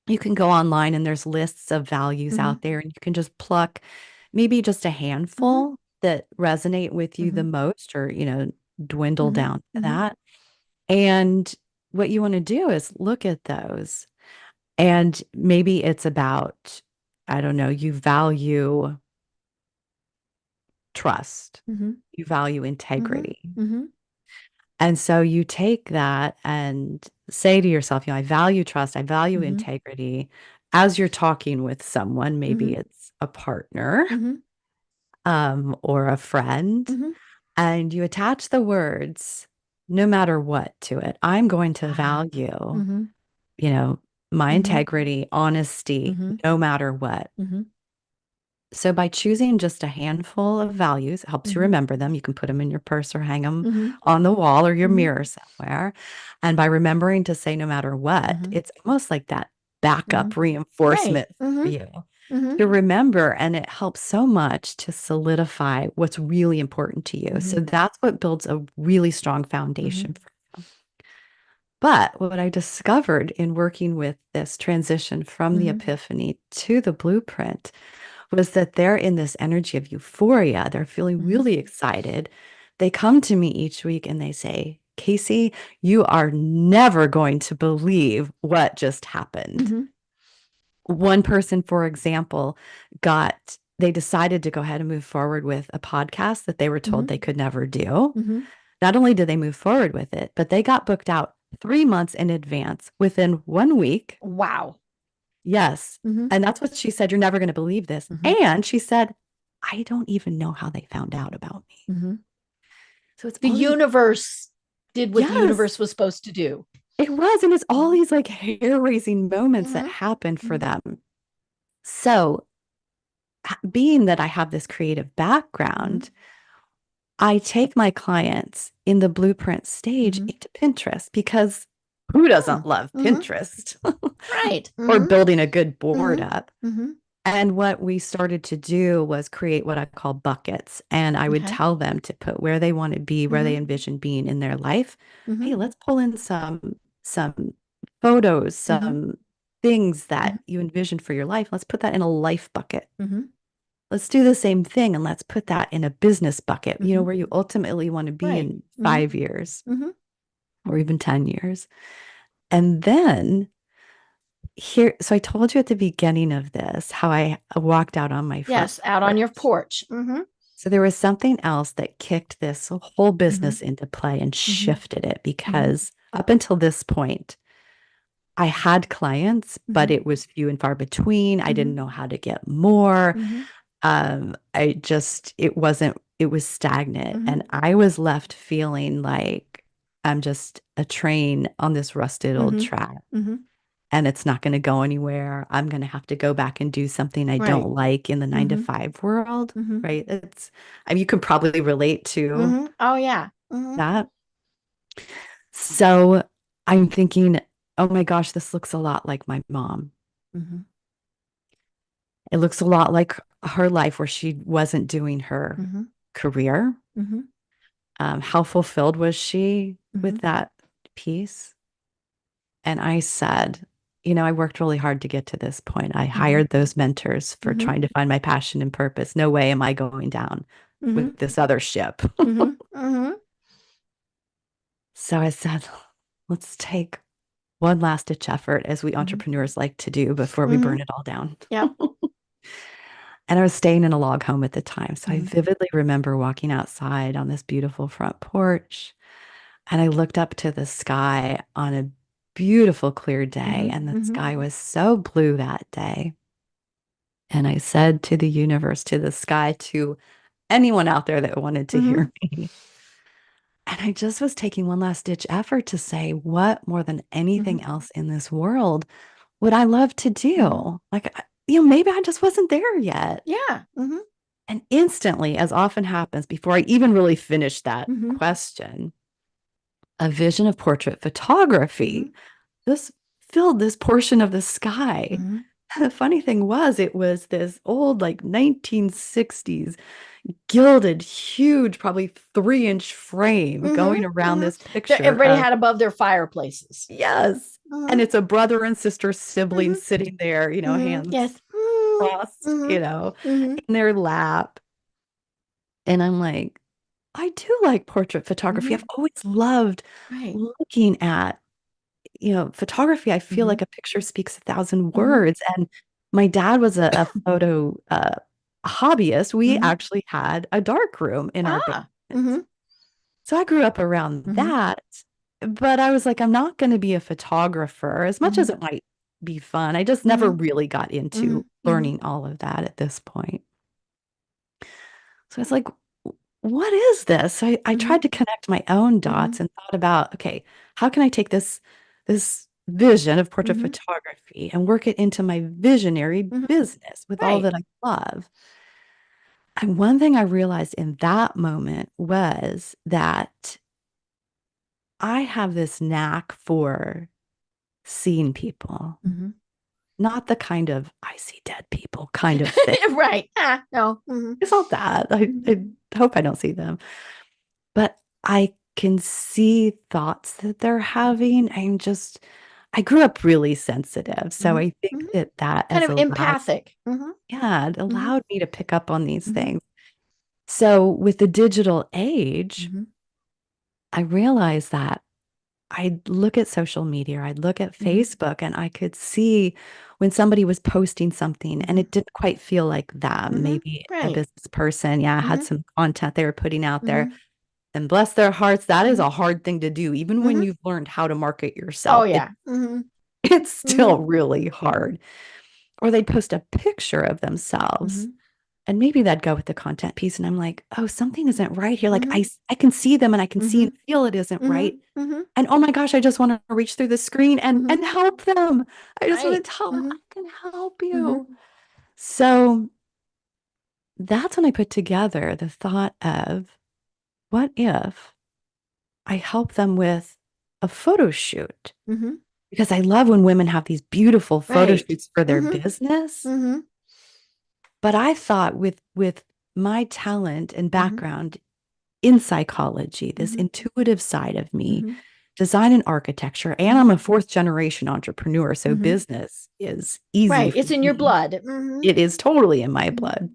you can go online and there's lists of values Mm-hmm. out there and you can just pluck maybe just a Mm-hmm. handful that resonate with you the Mm-hmm. most or dwindle Mm-hmm. down to Mm-hmm. that. And what you want to do is look at those. And maybe it's about, I don't know, you value trust, Mm-hmm. you value Mm-hmm. integrity. Mm-hmm. And so you take that and say to yourself, I value trust, I value Mm-hmm. integrity. As you're talking with someone, Mm-hmm. maybe it's a partner, Mm-hmm. or a friend, Mm-hmm. and you attach the words, no matter what, to it. I'm going to Ah. value, Mm-hmm. you know, my Mm-hmm. integrity, honesty, Mm-hmm. no matter what. Mm-hmm. So by choosing just a handful of values, it helps you Mm-hmm. remember them. You can put them in your purse or hang them Mm-hmm. on the wall or your Mm-hmm. mirror somewhere. And by remembering to say no matter what, Mm-hmm. it's almost like that Mm-hmm. backup Right. reinforcement for Mm-hmm. you Mm-hmm. to remember. And it helps so much to solidify what's really important to you. Mm-hmm. So that's what builds a really strong Mm-hmm. foundation for you. But what I discovered in working with this transition from the Mm-hmm. epiphany to the blueprint was that they're in this energy of euphoria. They're feeling Mm-hmm. really excited. They come to me each week and they say, Casey, you are never going to believe what just happened. Mm-hmm. One person, for example, they decided to go ahead and move forward with a podcast that they were told they could never do. Mm-hmm. Not only did they move forward with it, but they got booked out 3 months in advance within 1 week. Wow. Yes. Mm-hmm. And that's what she said. You're never going to believe this. Mm-hmm. And she said, I don't even know how they found out about me. Mm-hmm. So it's The universe did what the yes, universe was supposed to do. it was. And it's all these like hair-raising moments that happened for them. So being that I have this creative background, I take my clients in the blueprint stage into Pinterest because who doesn't love Pinterest? Right. Or building a good board Mm-hmm. up. Mm-hmm. And what we started to do was create what I call buckets. And I would Okay. tell them to put where they want to be, where they envision being in their life. Hey, let's pull in some photos, some things that you envision for your life. Let's put that in a life bucket. Let's do the same thing and let's put that in a business bucket, where you ultimately want to be in 5 years or even 10 years. And then so I told you at the beginning of this how I walked out on my front out on your porch. porch. So there was something else that kicked this whole business into play and shifted it because up until this point, I had clients, but it was few and far between. I didn't know how to get more. It was stagnant. And I was left feeling like I'm just a train on this rusted old track. And it's not going to go anywhere. I'm going to have to go back and do something I don't like in the 9 to 5 world, right? You could probably relate to Oh, yeah. that. So I'm thinking, oh my gosh, this looks a lot like my mom. It looks a lot like her life where she wasn't doing her career. How fulfilled was she with that piece? And I said, I worked really hard to get to this point. I hired those mentors for trying to find my passion and purpose. No way am I going down with this other ship. So I said, let's take one last ditch effort, as we entrepreneurs like to do before we burn it all down. Yeah. And I was staying in a log home at the time. So I vividly remember walking outside on this beautiful front porch. And I looked up to the sky on a beautiful, clear day. And the sky was so blue that day. And I said to the universe, to the sky, to anyone out there that wanted to hear me. And I just was taking one last ditch effort to say, what more than anything else in this world would I love to do? Like, maybe I just wasn't there yet. Yeah. And instantly, as often happens, before I even really finished that question, a vision of portrait photography just filled this portion of the sky. The funny thing was, it was this old, like 1960s gilded, huge, probably 3-inch frame going around this picture. Everybody had above their fireplaces. Yes. And it's a brother and sister sibling sitting there, hands crossed, in their lap. And I'm like, I do like portrait photography. I've always loved looking at, photography. I feel like a picture speaks 1,000 words. And my dad was a photo hobbyist. We actually had a dark room in our basement. So I grew up around that. But I was like, I'm not going to be a photographer as much as it might be fun. I just never really got into learning all of that at this point. So it's like, what is this? So I tried to connect my own dots and thought about, okay, how can I take this vision of portrait photography and work it into my visionary business with all that I love? And one thing I realized in that moment was that I have this knack for seeing people, not the kind of I see dead people kind of thing. Right. No. It's not that. I hope I don't see them. But I can see thoughts that they're having. I grew up really sensitive. So I think that Kind as of empathic. it allowed me to pick up on these things. So with the digital age, Mm-hmm. I realized that I'd look at social media, I'd look at Mm-hmm. Facebook, and I could see when somebody was posting something and Mm-hmm. it didn't quite feel like them. Mm-hmm. Maybe a Right. business person, yeah, had Mm-hmm. some content they were putting out there. Mm-hmm. And bless their hearts, that is Mm-hmm. a hard thing to do. Even when Mm-hmm. you've learned how to market Oh yourself, yeah. Mm-hmm. it's Mm-hmm. still really hard. Or they'd post a picture of themselves Mm-hmm. and maybe that'd go with the content piece. And I'm like, oh, something isn't right here. Like Mm-hmm. I can see them and I can see Mm-hmm. and feel it isn't Mm-hmm. right. Mm-hmm. And oh my gosh, I just want to reach through the screen Mm-hmm. and help them. I just want Right. to tell them Mm-hmm. I can help Mm-hmm. you. So that's when I put together the thought of what if I help them with a photo shoot? Mm-hmm. Because I love when women have these beautiful photo Right. shoots for their Mm-hmm. business. Mm-hmm. But I thought with my talent and Mm-hmm. background in psychology, this Mm-hmm. intuitive side of me, Mm-hmm. design and architecture, and Mm-hmm. I'm a fourth generation entrepreneur, so Mm-hmm. business is easy Right. for It's in your me. blood. Mm-hmm. It is totally in my Mm-hmm. blood.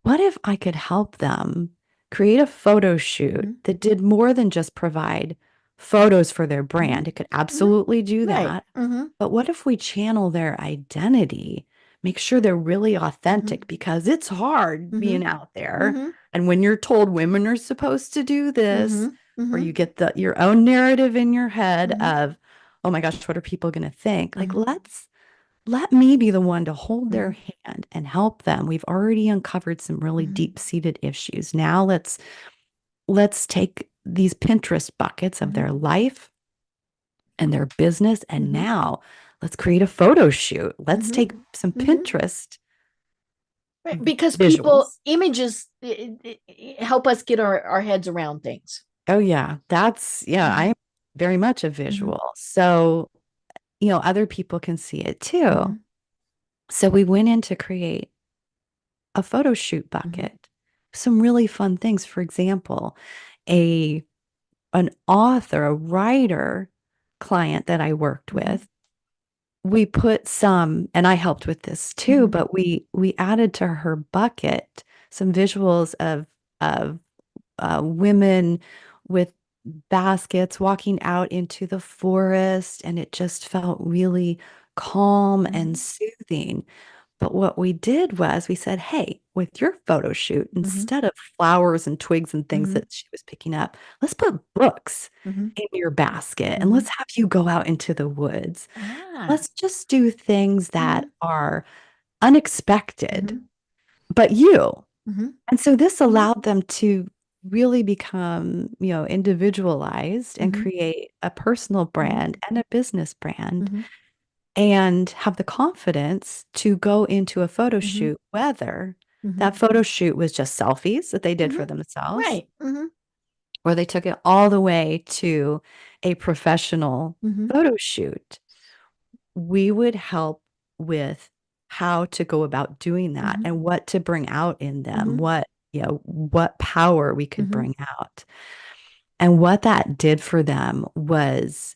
What if I could help them create a photo shoot Mm-hmm. that did more than just provide photos for their Mm-hmm. brand? It could Mm-hmm. absolutely do Right. that. Mm-hmm. But what if we channel their identity, make sure they're really Mm-hmm. authentic because it's hard Mm-hmm. being out there. Mm-hmm. And when you're told women are supposed to do Mm-hmm. this, or Mm-hmm. you get your own narrative in your head Mm-hmm. of, oh my gosh, what are people going to think? Like, Mm-hmm. let me be the one to hold Mm-hmm. their hand and help them. We've already uncovered some really Mm-hmm. deep-seated issues. Now let's take these Pinterest buckets of Mm-hmm. their life and their business. And Mm-hmm. now let's create a photo shoot. Let's Mm-hmm. take some Mm-hmm. Pinterest Right. Because people visuals. images help us get our heads around things. Oh, yeah. Yeah, Mm-hmm. I'm very much a Mm-hmm. visual. So, other people can see it Mm-hmm. too. So we went in to create a photo shoot Mm-hmm. bucket. Some really fun things. For example, a an author, a writer client that I worked Mm-hmm. with, we put some, and I helped with this too, Mm-hmm. but we added to her bucket some visuals of women with baskets walking out into the forest, and it just felt really calm and Mm-hmm. soothing. But what we did was we said, hey, with your photo shoot, Mm-hmm. instead of flowers and twigs and things Mm-hmm. that she was picking up, let's put books Mm-hmm. in your basket and Mm-hmm. let's have you go out into the woods. Ah. Let's just do things Mm-hmm. that are unexpected, Mm-hmm. but you. Mm-hmm. And so this Mm-hmm. allowed them to really become, individualized and Mm-hmm. create a personal Mm-hmm. brand and a business brand Mm-hmm. and have the confidence to go into a photo Mm-hmm. shoot, whether Mm-hmm. that photo shoot was just selfies that they did Mm-hmm. for themselves, Right. Mm-hmm. or they took it all the way to a professional Mm-hmm. photo shoot. We would help with how to go about doing that Mm-hmm. and what to bring out in them, Mm-hmm. what power we could Mm-hmm. bring out. And what that did for them was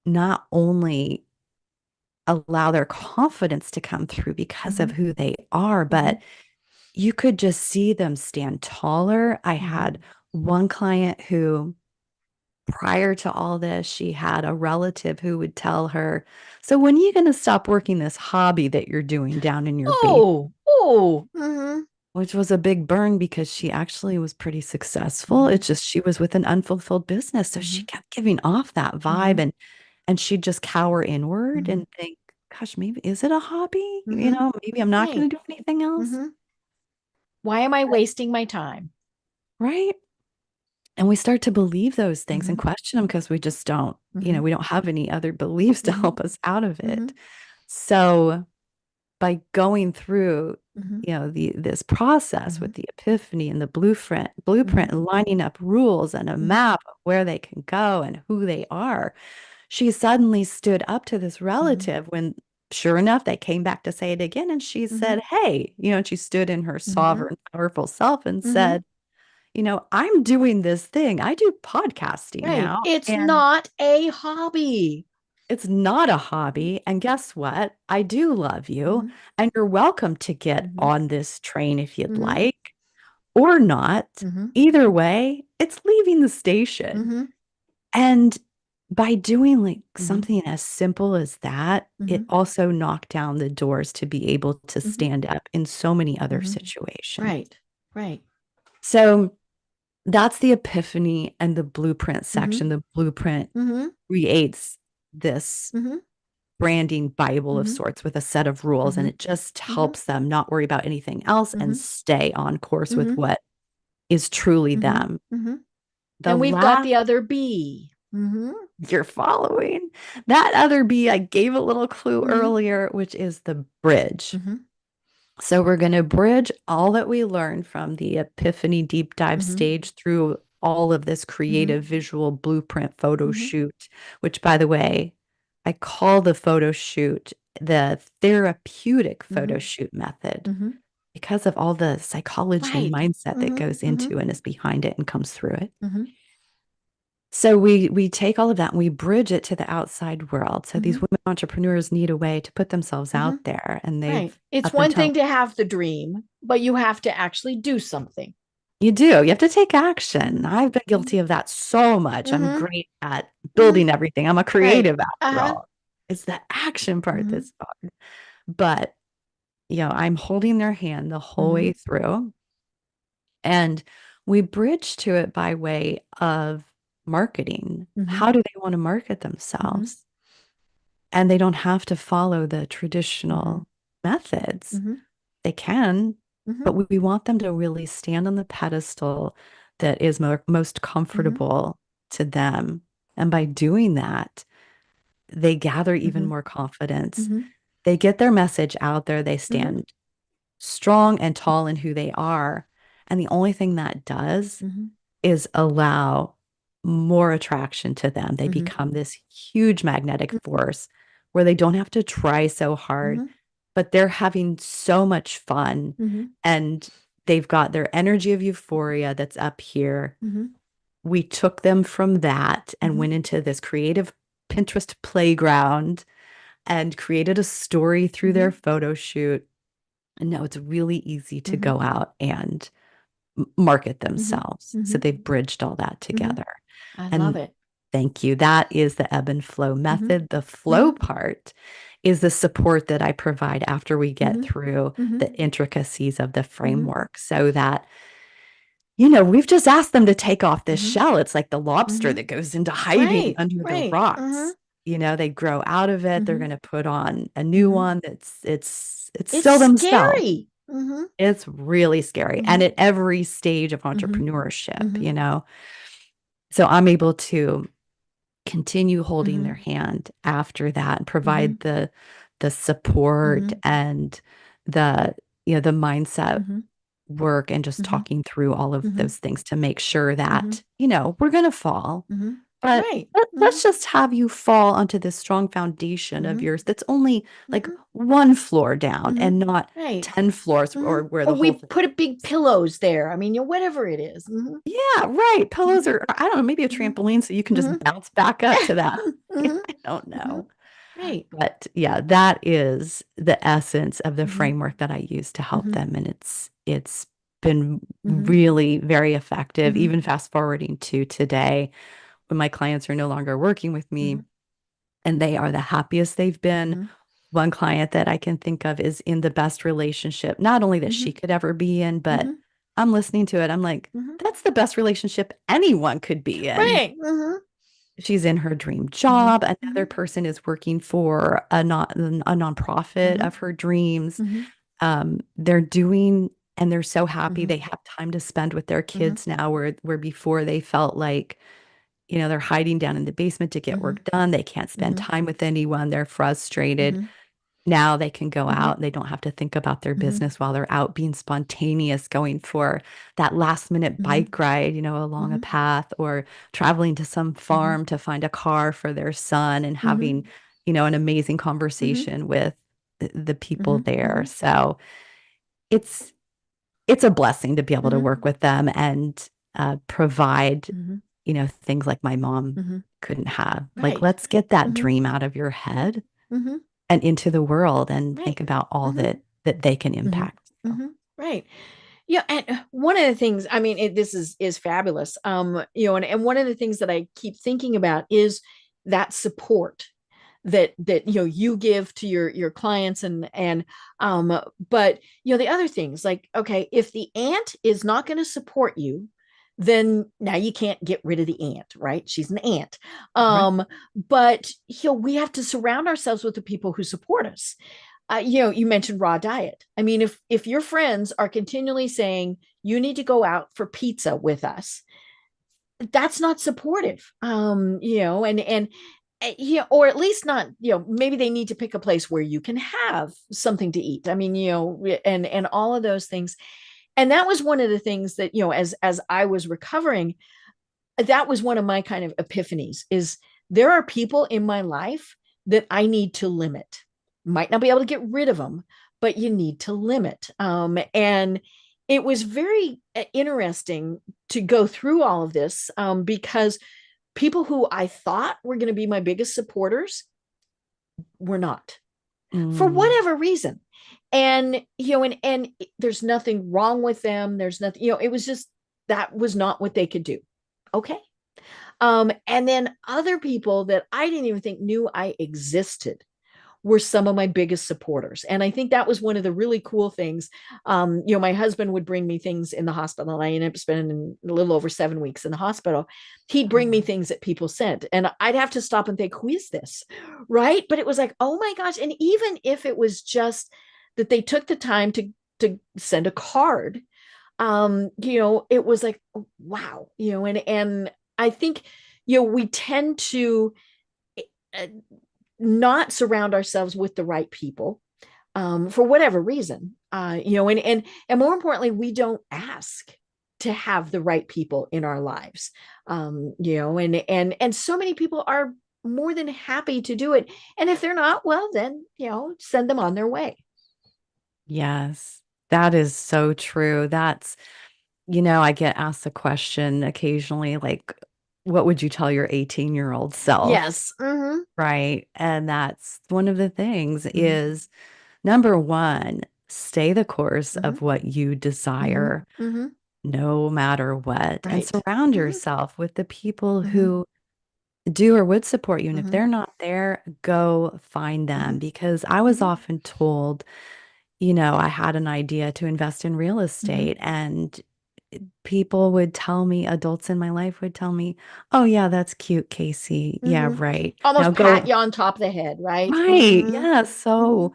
not only allow their confidence to come through because Mm-hmm. of who they are, Mm-hmm. but you could just see them stand taller. I Mm-hmm. had one client who, prior to all this, she had a relative who would tell her, so when are you going to stop working this hobby that you're doing down in your basement? Oh, oh. Mm-hmm. Which was a big burn because she actually was pretty successful. Mm-hmm. It's just she was with an unfulfilled business. So Mm-hmm. she kept giving off that Mm-hmm. vibe and she'd just cower inward Mm-hmm. and think, gosh, maybe is it a hobby? Mm-hmm. Maybe I'm not going Right. to do anything else. Mm-hmm. Why am I wasting my time? Right. And we start to believe those things and Mm-hmm. question them because we just don't, Mm-hmm. we don't have any other beliefs to Mm-hmm. help us out of Mm-hmm. it. So by going through, Mm-hmm. this process Mm-hmm. with the epiphany and the blueprint Mm-hmm. and lining up rules and a Mm-hmm. map of where they can go and who they are, she suddenly stood up to this Mm-hmm. relative when sure enough they came back to say it again and she Mm-hmm. said, hey, and she stood in her Mm-hmm. sovereign powerful self and Mm-hmm. said, I'm doing this thing. I do podcasting Right. now. It's And not a hobby. It's not a hobby. And guess what? I do love you. Mhm. And you're welcome to get Mhm. on this train if you'd Mhm. like or not. Mhm. Either way, it's leaving the station. Mhm. And by doing like Mhm. something as simple as that, it Mhm. also knocked down the doors to be able to Mhm. stand up in so many other Mhm. situations. Right. Right. So that's the epiphany and the blueprint Mhm. section. The blueprint Mhm. creates this Mhm. branding Bible of Mhm. sorts with a set of rules, and Mhm. it just Mhm. helps them not worry about anything else and Mhm. stay on course with Mhm. what is truly Mhm. them. Mhm. The And we've got last the other B. Mhm. you're following that other B, I gave a little clue Mhm. earlier, which is the bridge. Mhm. So we're going to bridge all that we learned from the Epiphany deep dive Mhm. stage through all of this Mhm. creative visual blueprint photo Mhm. shoot, which, by the way, I call the photo shoot the therapeutic photo Mhm. shoot method Mhm. because of all the psychology and Right. mindset that Mhm. goes Mhm. into and is behind it and comes through it. Mhm. So we take all of that and we bridge it to the outside world. So these Mhm. women entrepreneurs need a way to put themselves Mhm. out there, and they've Right. It's up one until thing to have the dream, but you have to actually do something. you do. You have to take action. Mhm. I've been Mhm. guilty of that so much. I'm Mhm. great at Mhm. building everything. I'm a Right. creative after Uh-huh. all. It's the action part Mhm. that's hard. But, I'm holding their hand the whole way Mhm. through. And we bridge to it by way of marketing. Mhm. How do they want to market Mhm. themselves? And they don't have to follow the Mhm. traditional methods. Mhm. They can, Mhm. but we want them to really stand on the pedestal that is most Mhm. comfortable to them. And by doing that, they gather even Mhm. more confidence. Mhm. They get their message out there. They Mhm. stand strong and tall in who they are. And the only thing that does Mhm. is allow more attraction to them. They Mhm. become this huge magnetic force where they don't have to try so hard, Mhm. but they're having so much fun Mhm. and they've got their energy of euphoria that's up here. Mhm. We took them from that and Mhm. went into this creative Pinterest playground and created a story through their Mhm. photo shoot. And now it's really easy to Mhm. go out and market Mhm. themselves. So Mhm. they've bridged all that Mhm. together. I love And it. thank you. That is the ebb and flow Mhm. method. The flow Mhm. part is the support that I provide after we get Mhm. through Mhm. the intricacies of the Mhm. framework so that, we've just asked them to take off this Mhm. shell. It's like the lobster Mhm. that goes into hiding Right. under the Right. rocks. Mhm. They grow out of it. They're Mhm. going to put on a new Mhm. one it's It's still themselves. scary. Mhm. It's really scary. And Mhm. at every stage of Mhm. entrepreneurship, Mhm. So I'm able to continue holding their Mhm. hand after that and provide Mhm. the support Mhm. and the the mindset Mhm. work and just Mhm. talking through all of Mhm. those things to make sure Mhm. that we're going to fall, Mhm. but Right. let's Mhm. just have you fall onto this strong foundation of Mhm. yours that's only like Mhm. one floor down Mhm. and not Right. 10 floors Mhm. or where Or the whole we thing. put a big pillows there. I mean, whatever it is. Mhm. Yeah, right. Pillows Mhm. are, I don't know, maybe a Mhm. trampoline so you can just Mhm. bounce back up to that. Mhm. I don't Mhm. know. Right. But yeah, that is the essence of the Mhm. framework that I use to help Mhm. them. And it's been Mhm. really very effective, Mhm. even fast forwarding to today when my clients are no longer working with me Mhm. and they are the happiest they've been. Mhm. One client that I can think of is in the best relationship, not only that she Mhm. could ever be in, but Mhm. I'm listening to it. I'm like, Mhm. that's the best relationship anyone could be in. Right. Mhm. She's in her dream Mhm. job. Another Mhm. person is working for a nonprofit Mhm. of her dreams. Mhm. They're doing, and they're so happy Mhm. they have time to spend with their Mhm. kids now, where before they felt like, they're hiding down in the basement to get Mhm. work done. They can't spend Mhm. time with anyone. They're frustrated. Mhm. Now they can go Mhm. out and they don't have to think about their Mhm. business while they're out being spontaneous, going for that last minute Mhm. bike ride, along a Mhm. path or traveling to some Mhm. farm to find a car for their son and Mhm. having, an amazing Mhm. conversation with the people Mhm. there. Mhm. So it's a blessing to be able to Mhm. work with them and provide, Mhm. things like my mom Mm-hmm. couldn't have. Like, Right. let's get that Mm-hmm. dream out of your head Mm-hmm. and into the world and Right. think about all Mm-hmm. that they can Mm-hmm. impact. So, Mm-hmm. Right. Yeah, and one of the things, I mean, this is fabulous. And one of the things that I keep thinking about is that support that you give to your clients and but the other things like, okay, if the ant is not going to support you, then now you can't get rid of the ant, right? She's an ant. right. But we have to surround ourselves with the people who support us. You mentioned raw diet. I mean, if your friends are continually saying you need to go out for pizza with us, that's not supportive. Or at least not, maybe they need to pick a place where you can have something to eat. I mean, and all of those things. And that was one of the things that, as I was recovering, that was one of my kind of epiphanies is there are people in my life that I need to limit. Might not be able to get rid of them, but you need to limit. And it was very interesting to go through all of this because people who I thought were going to be my biggest supporters were not for Mm, whatever reason. And and there's nothing wrong with them. There's nothing, it was just that was not what they could do. Okay. And then other people that I didn't even think knew I existed were some of my biggest supporters. And I think that was one of the really cool things. My husband would bring me things in the hospital, and I ended up spending a little over 7 weeks in the hospital. He'd bring me things that people sent, and I'd have to stop and think, who is this? Right. But it was like, oh my gosh. And even if it was just that they took the time to send a card, it was like, oh, wow, and I think, we tend to uh, not surround ourselves with the right people for whatever reason. And more importantly, we don't ask to have the right people in our lives. And so many people are more than happy to do it. And if they're not, well, then send them on their way. yes, that is so true. I get asked the question occasionally, like, what would you tell your 18-year-old self? Yes. Mm-hmm. Right. And that's one of the things Mm-hmm. is number one, stay the course Mm-hmm. of what you Mm-hmm. desire, Mm-hmm. no matter what, and Right. surround Mm-hmm. yourself with the people Mm-hmm. who do or would support you. And if Mm-hmm. they're not there, go find Mm-hmm. them because I was Mm-hmm. often told, I had an idea to invest in real Mm-hmm. estate and people would tell me, adults in my life would tell me, "Oh yeah, that's cute, Casey. Yeah, Mm-hmm. right. Now Almost pat go." you on top of the head, right? Right. Mm-hmm. Yeah, Mm-hmm. so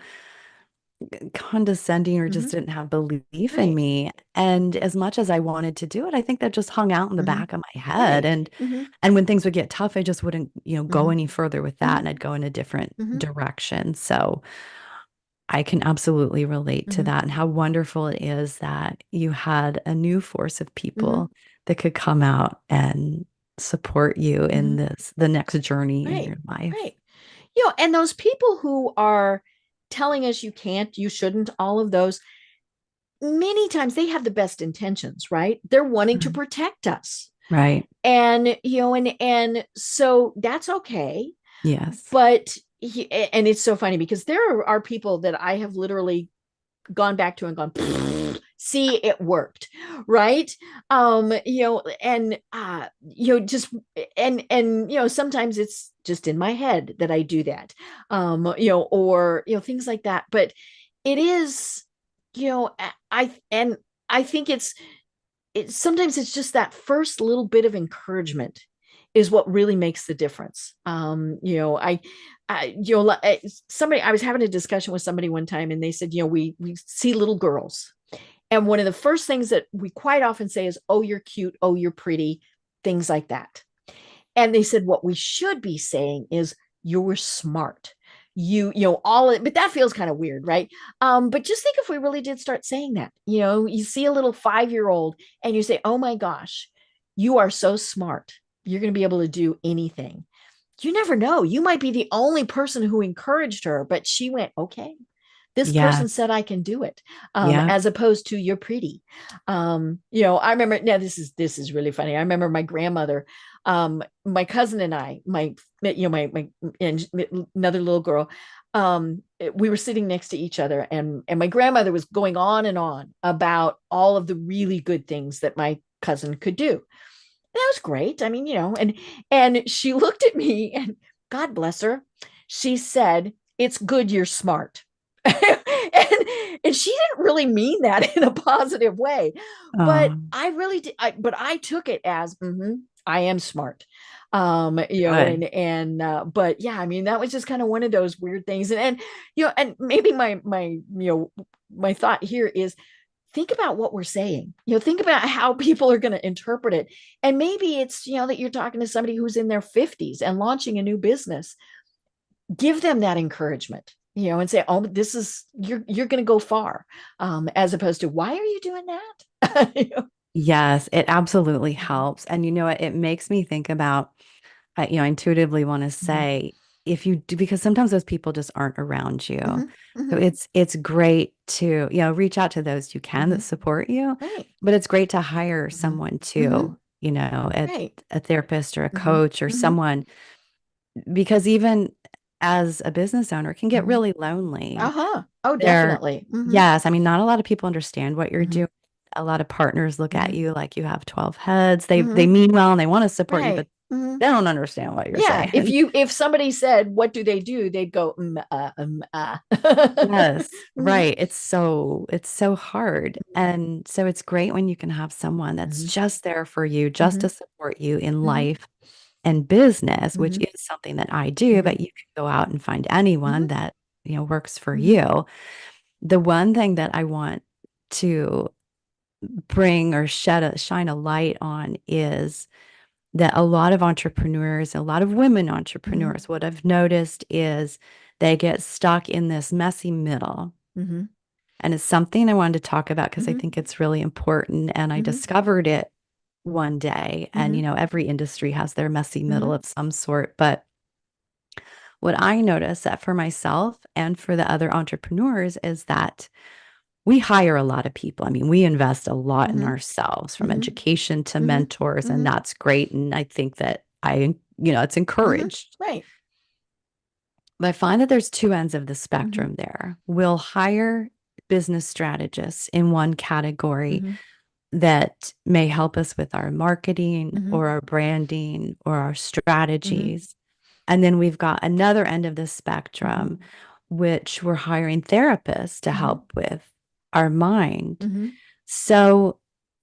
condescending or Mm-hmm. just didn't have belief in Right. me. And as much as I wanted to do it, I think that just hung out in the Mm-hmm. back of my head. Right. And Mm-hmm. and when things would get tough, I just wouldn't, go Mm-hmm. any further with that Mm-hmm. and I'd go in a different Mm-hmm. direction. So I can absolutely relate to Mm-hmm. that and how wonderful it is that you had a new force of Mm-hmm. people that could come out and support you in Mm-hmm. the next journey in Right. your life. Right. And those people who are telling us you can't, you shouldn't, all of those, many times they have the best intentions, right? They're wanting to Right. protect us. Right. And and so that's okay. Yes. But and it's so funny because there are people that I have literally gone back to and gone, see, it worked, right? Just and sometimes it's just in my head that I do that, or things like that. But it is, and I think sometimes it's just that first little bit of encouragement is what really makes the difference. Somebody, I was having a discussion with somebody one time, and they said, we see little girls, and one of the first things that we quite often say is, "Oh, you're cute. Oh, you're pretty," things like that. And they said, what we should be saying is, "You're smart." But that feels kind of weird, right? But just think if we really did start saying that, you see a little 5-year-old and you say, "Oh my gosh, you are so smart. You're going to be able to do anything." You never know. You might be the only person who encouraged her, but she went, "Okay, this person Yes. said I can do it," Yeah. as opposed to, "You're pretty." I remember, now this is really funny. I remember my grandmother, My cousin and I, my and another little girl, we were sitting next to each other, and my grandmother was going on about all of the really good things that my cousin could do. And that was great. I mean, and she looked at me, and God bless her, she said, "It's good you're smart." And she didn't really mean that in a positive way, but Oh, I really did. But I took it as, I am smart. good. But yeah, I mean, that was just kind of one of those weird things. And maybe my thought here is, think about what we're saying. Think about how people are going to interpret it. And maybe it's, that you're talking to somebody who's in their 50s and launching a new business. Give them that encouragement, and say, "Oh, this is, you're going to go far," as opposed to, "Why are you doing that?" Yes, it absolutely helps. And you know what? It makes me think about, I intuitively want to Mhm, say, if you do, because sometimes those people just aren't around you. mhm, So mhm, it's great to, reach out to those you can that mhm. support you, Right. but it's great to hire Mhm, someone mhm. too, Right. a therapist or a Mhm, coach or mhm, someone, because even as a business owner, it can get mhm. really lonely. Uh-huh. Oh, There, definitely. Mhm, yes, I mean, not a lot of people understand what you're mhm, doing. A lot of partners look at mhm, you like you have 12 heads. They mhm. mean well and they want to support you, but Right. Mhm. they don't understand what you're Yeah. If saying. you if somebody said, "What do they do?" They'd go, Yes, Mhm, right. It's so hard. And so it's great when you can have someone that's mhm, just there for you, just to mhm, support you in mhm, life and business, which mhm, is something that I do, mhm, but you can go out and find anyone mhm, that, works for mhm, you. The one thing that I want to bring or shine a light on is that a lot of entrepreneurs, a lot of women mhm, entrepreneurs, what I've noticed is they get stuck in this messy middle. mhm, And it's something I wanted to talk about because I mhm, think it's really important. And I mhm, discovered it one day. And, mhm, every industry has their messy middle mhm, of some sort. But what I noticed that for myself and for the other entrepreneurs is that we hire a lot of people. I mean, we invest a lot in mhm, ourselves, from mhm, education to mhm, mentors, and mhm, that's great. And I think that it's mhm. encouraged. Right. But I find that there's two ends of the Mhm, spectrum there. We'll hire business strategists in one category mhm, that may help us with our marketing mhm, or our branding or our mhm, strategies. And then we've got another end of the spectrum, mhm, which we're hiring therapists to mhm, help with our mind. mhm, So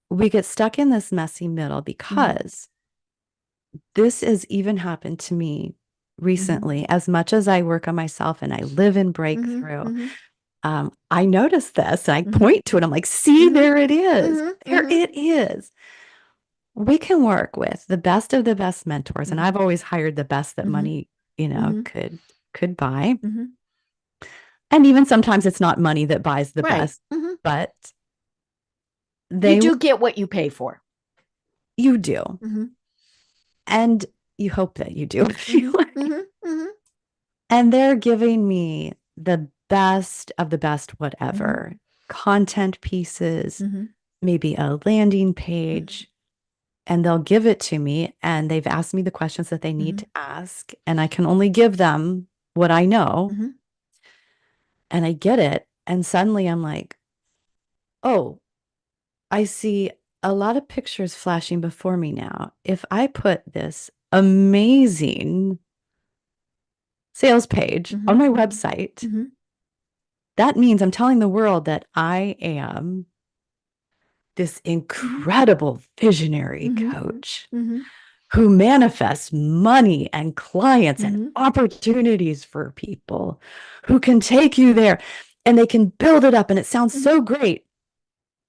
we get stuck in this messy middle mhm, because this has even happened to me mhm, recently. As much as I work on myself and I live in mhm, breakthrough, mhm, I notice this and I mhm, point to it. I'm like, see, mhm, there it is. mhm, There mhm, it is. We can work with the best of the best mentors. And mhm, I've always hired the best that mhm, money, mhm, could buy. mhm. And even sometimes it's not money that buys the Right. best, Mhm. but You they do get what you pay for. you do. Mhm, And you hope that you do. mhm, mhm, mhm, And they're giving me the best of the best, mhm, whatever content pieces, mhm, maybe a landing mhm, page, and they'll give it to me. And they've asked me the questions that they need mhm, to ask. And I can only give them what I know. mhm, And I get it. And suddenly I'm like, oh, I see a lot of pictures flashing before me now. If I put this amazing sales page on mhm, my website, mhm, that means I'm telling the world that I am this mhm, incredible visionary mhm, coach mhm, who manifests money and clients and mhm, opportunities for people, who can take you there and they can build it up. And it sounds mhm. so great.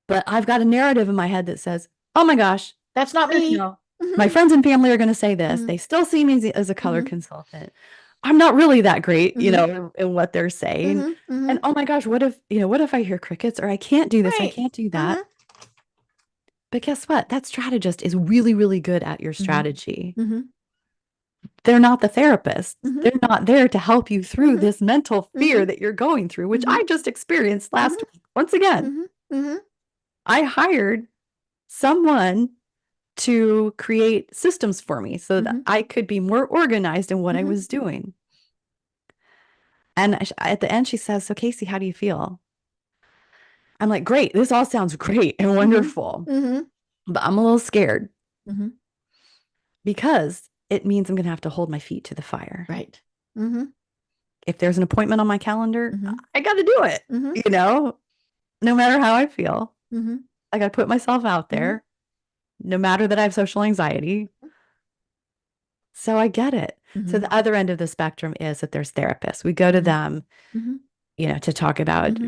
But I've got a narrative in my head that says, oh my gosh, That's not here's me. no. My Mhm, friends and family are going to say this. mhm, They still see me as a color mhm, consultant. I'm not really that great, mhm, in what they're saying. mhm, And mhm. oh my gosh, what if I hear crickets, or I can't do this, or I Right. can't do that? Mhm, But guess what? That strategist is really, really good at your mhm, strategy. mhm, They're not the therapists. mhm, They're not there to help you through mhm, this mental fear mhm, that you're going through, which mhm, I just experienced mhm, last week. Once again, mhm, mhm, I hired someone to create systems for me so that I could be more organized in what I was doing. And at the end, she says, so Casey, how do you feel? I'm like, great. This all sounds great and wonderful, but I'm a little scared because it means I'm going to have to hold my feet to the fire. Right. If there's an appointment on my calendar, I got to do it, you know, no matter how I feel. I got to put myself out there, no matter that I have social anxiety. So I get it. So the other end of the spectrum is that there's therapists. We go to them, you know, to talk about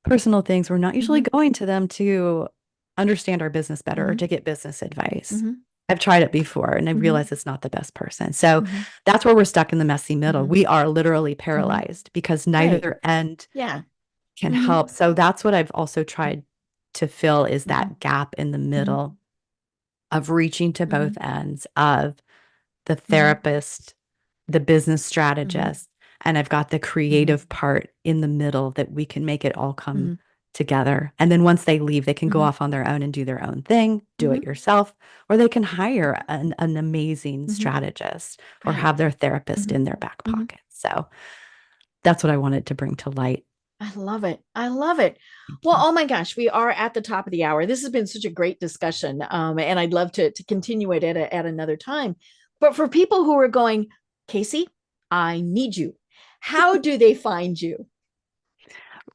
personal things. We're not usually going to them to understand our business better or to get business advice. I've tried it before and I realized it's not the best person. So that's where we're stuck in the messy middle. We are literally paralyzed because neither end can help. So that's what I've also tried to fill is that gap in the middle of reaching to both ends of the therapist, the business strategist, and I've got the creative part in the middle that we can make it all come together. And then once they leave, they can go off on their own and do their own thing, do it yourself, or they can hire an amazing strategist or have their therapist in their back pocket. So that's what I wanted to bring to light. I love it. I love it. Well, oh my gosh, we are at the top of the hour. This has been such a great discussion. And I'd love to continue it at another time. But for people who are going, Casey, I need you. How do they find you?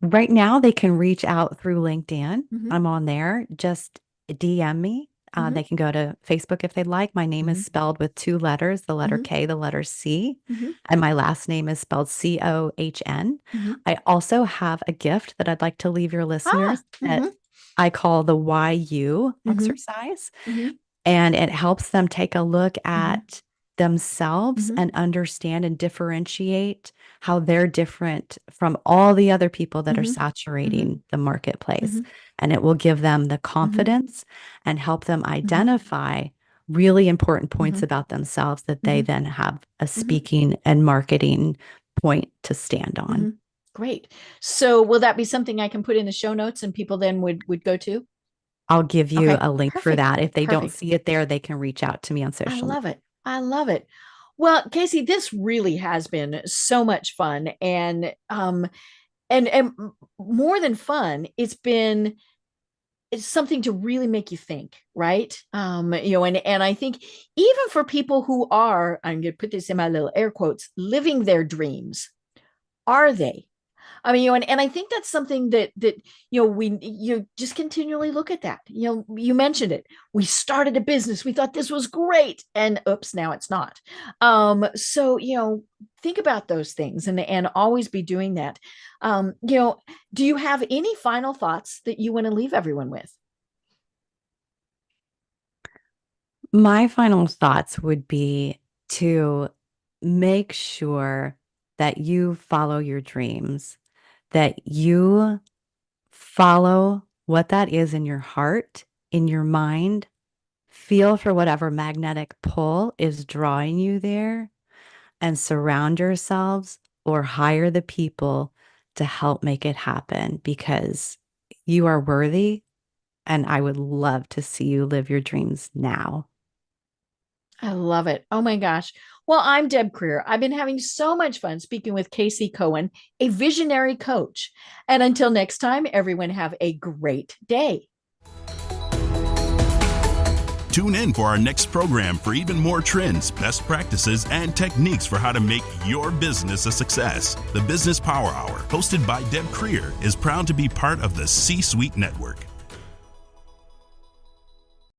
Right now, they can reach out through LinkedIn. I'm on there. Just DM me. They can go to Facebook if they'd like. My name is spelled with 2 letters, the letter K, the letter C, and my last name is spelled Cohn. I also have a gift that I'd like to leave your listeners that I call the YU exercise. And it helps them take a look at themselves and understand and differentiate how they're different from all the other people that are saturating the marketplace. And it will give them the confidence and help them identify really important points about themselves that they then have a speaking and marketing point to stand on. Great. So will that be something I can put in the show notes and people then would go to? I'll give you a link for that. If they don't see it there, they can reach out to me on social media. I love it. I love it. Well, Casey, this really has been so much fun and more than fun, it's something to really make you think, right? You know, and I think even for people who are, I'm going to put this in my little air quotes, living their dreams, are they? I mean, you know, and I think that's something that you know, you just continually look at that. You know, you mentioned it. We started a business. We thought this was great, and oops, now it's not. So you know, think about those things and always be doing that. You know, do you have any final thoughts that you want to leave everyone with? My final thoughts would be to make sure that you follow your dreams, that you follow what that is in your heart, in your mind, feel for whatever magnetic pull is drawing you there, and surround yourselves or hire the people to help make it happen because you are worthy. And I would love to see you live your dreams now. I love it. Oh my gosh. Well, I'm Deb Creer. I've been having so much fun speaking with Casey Cohn, a visionary coach. And until next time, everyone have a great day. Tune in for our next program for even more trends, best practices, and techniques for how to make your business a success. The Business Power Hour, hosted by Deb Creer, is proud to be part of the C-Suite Network.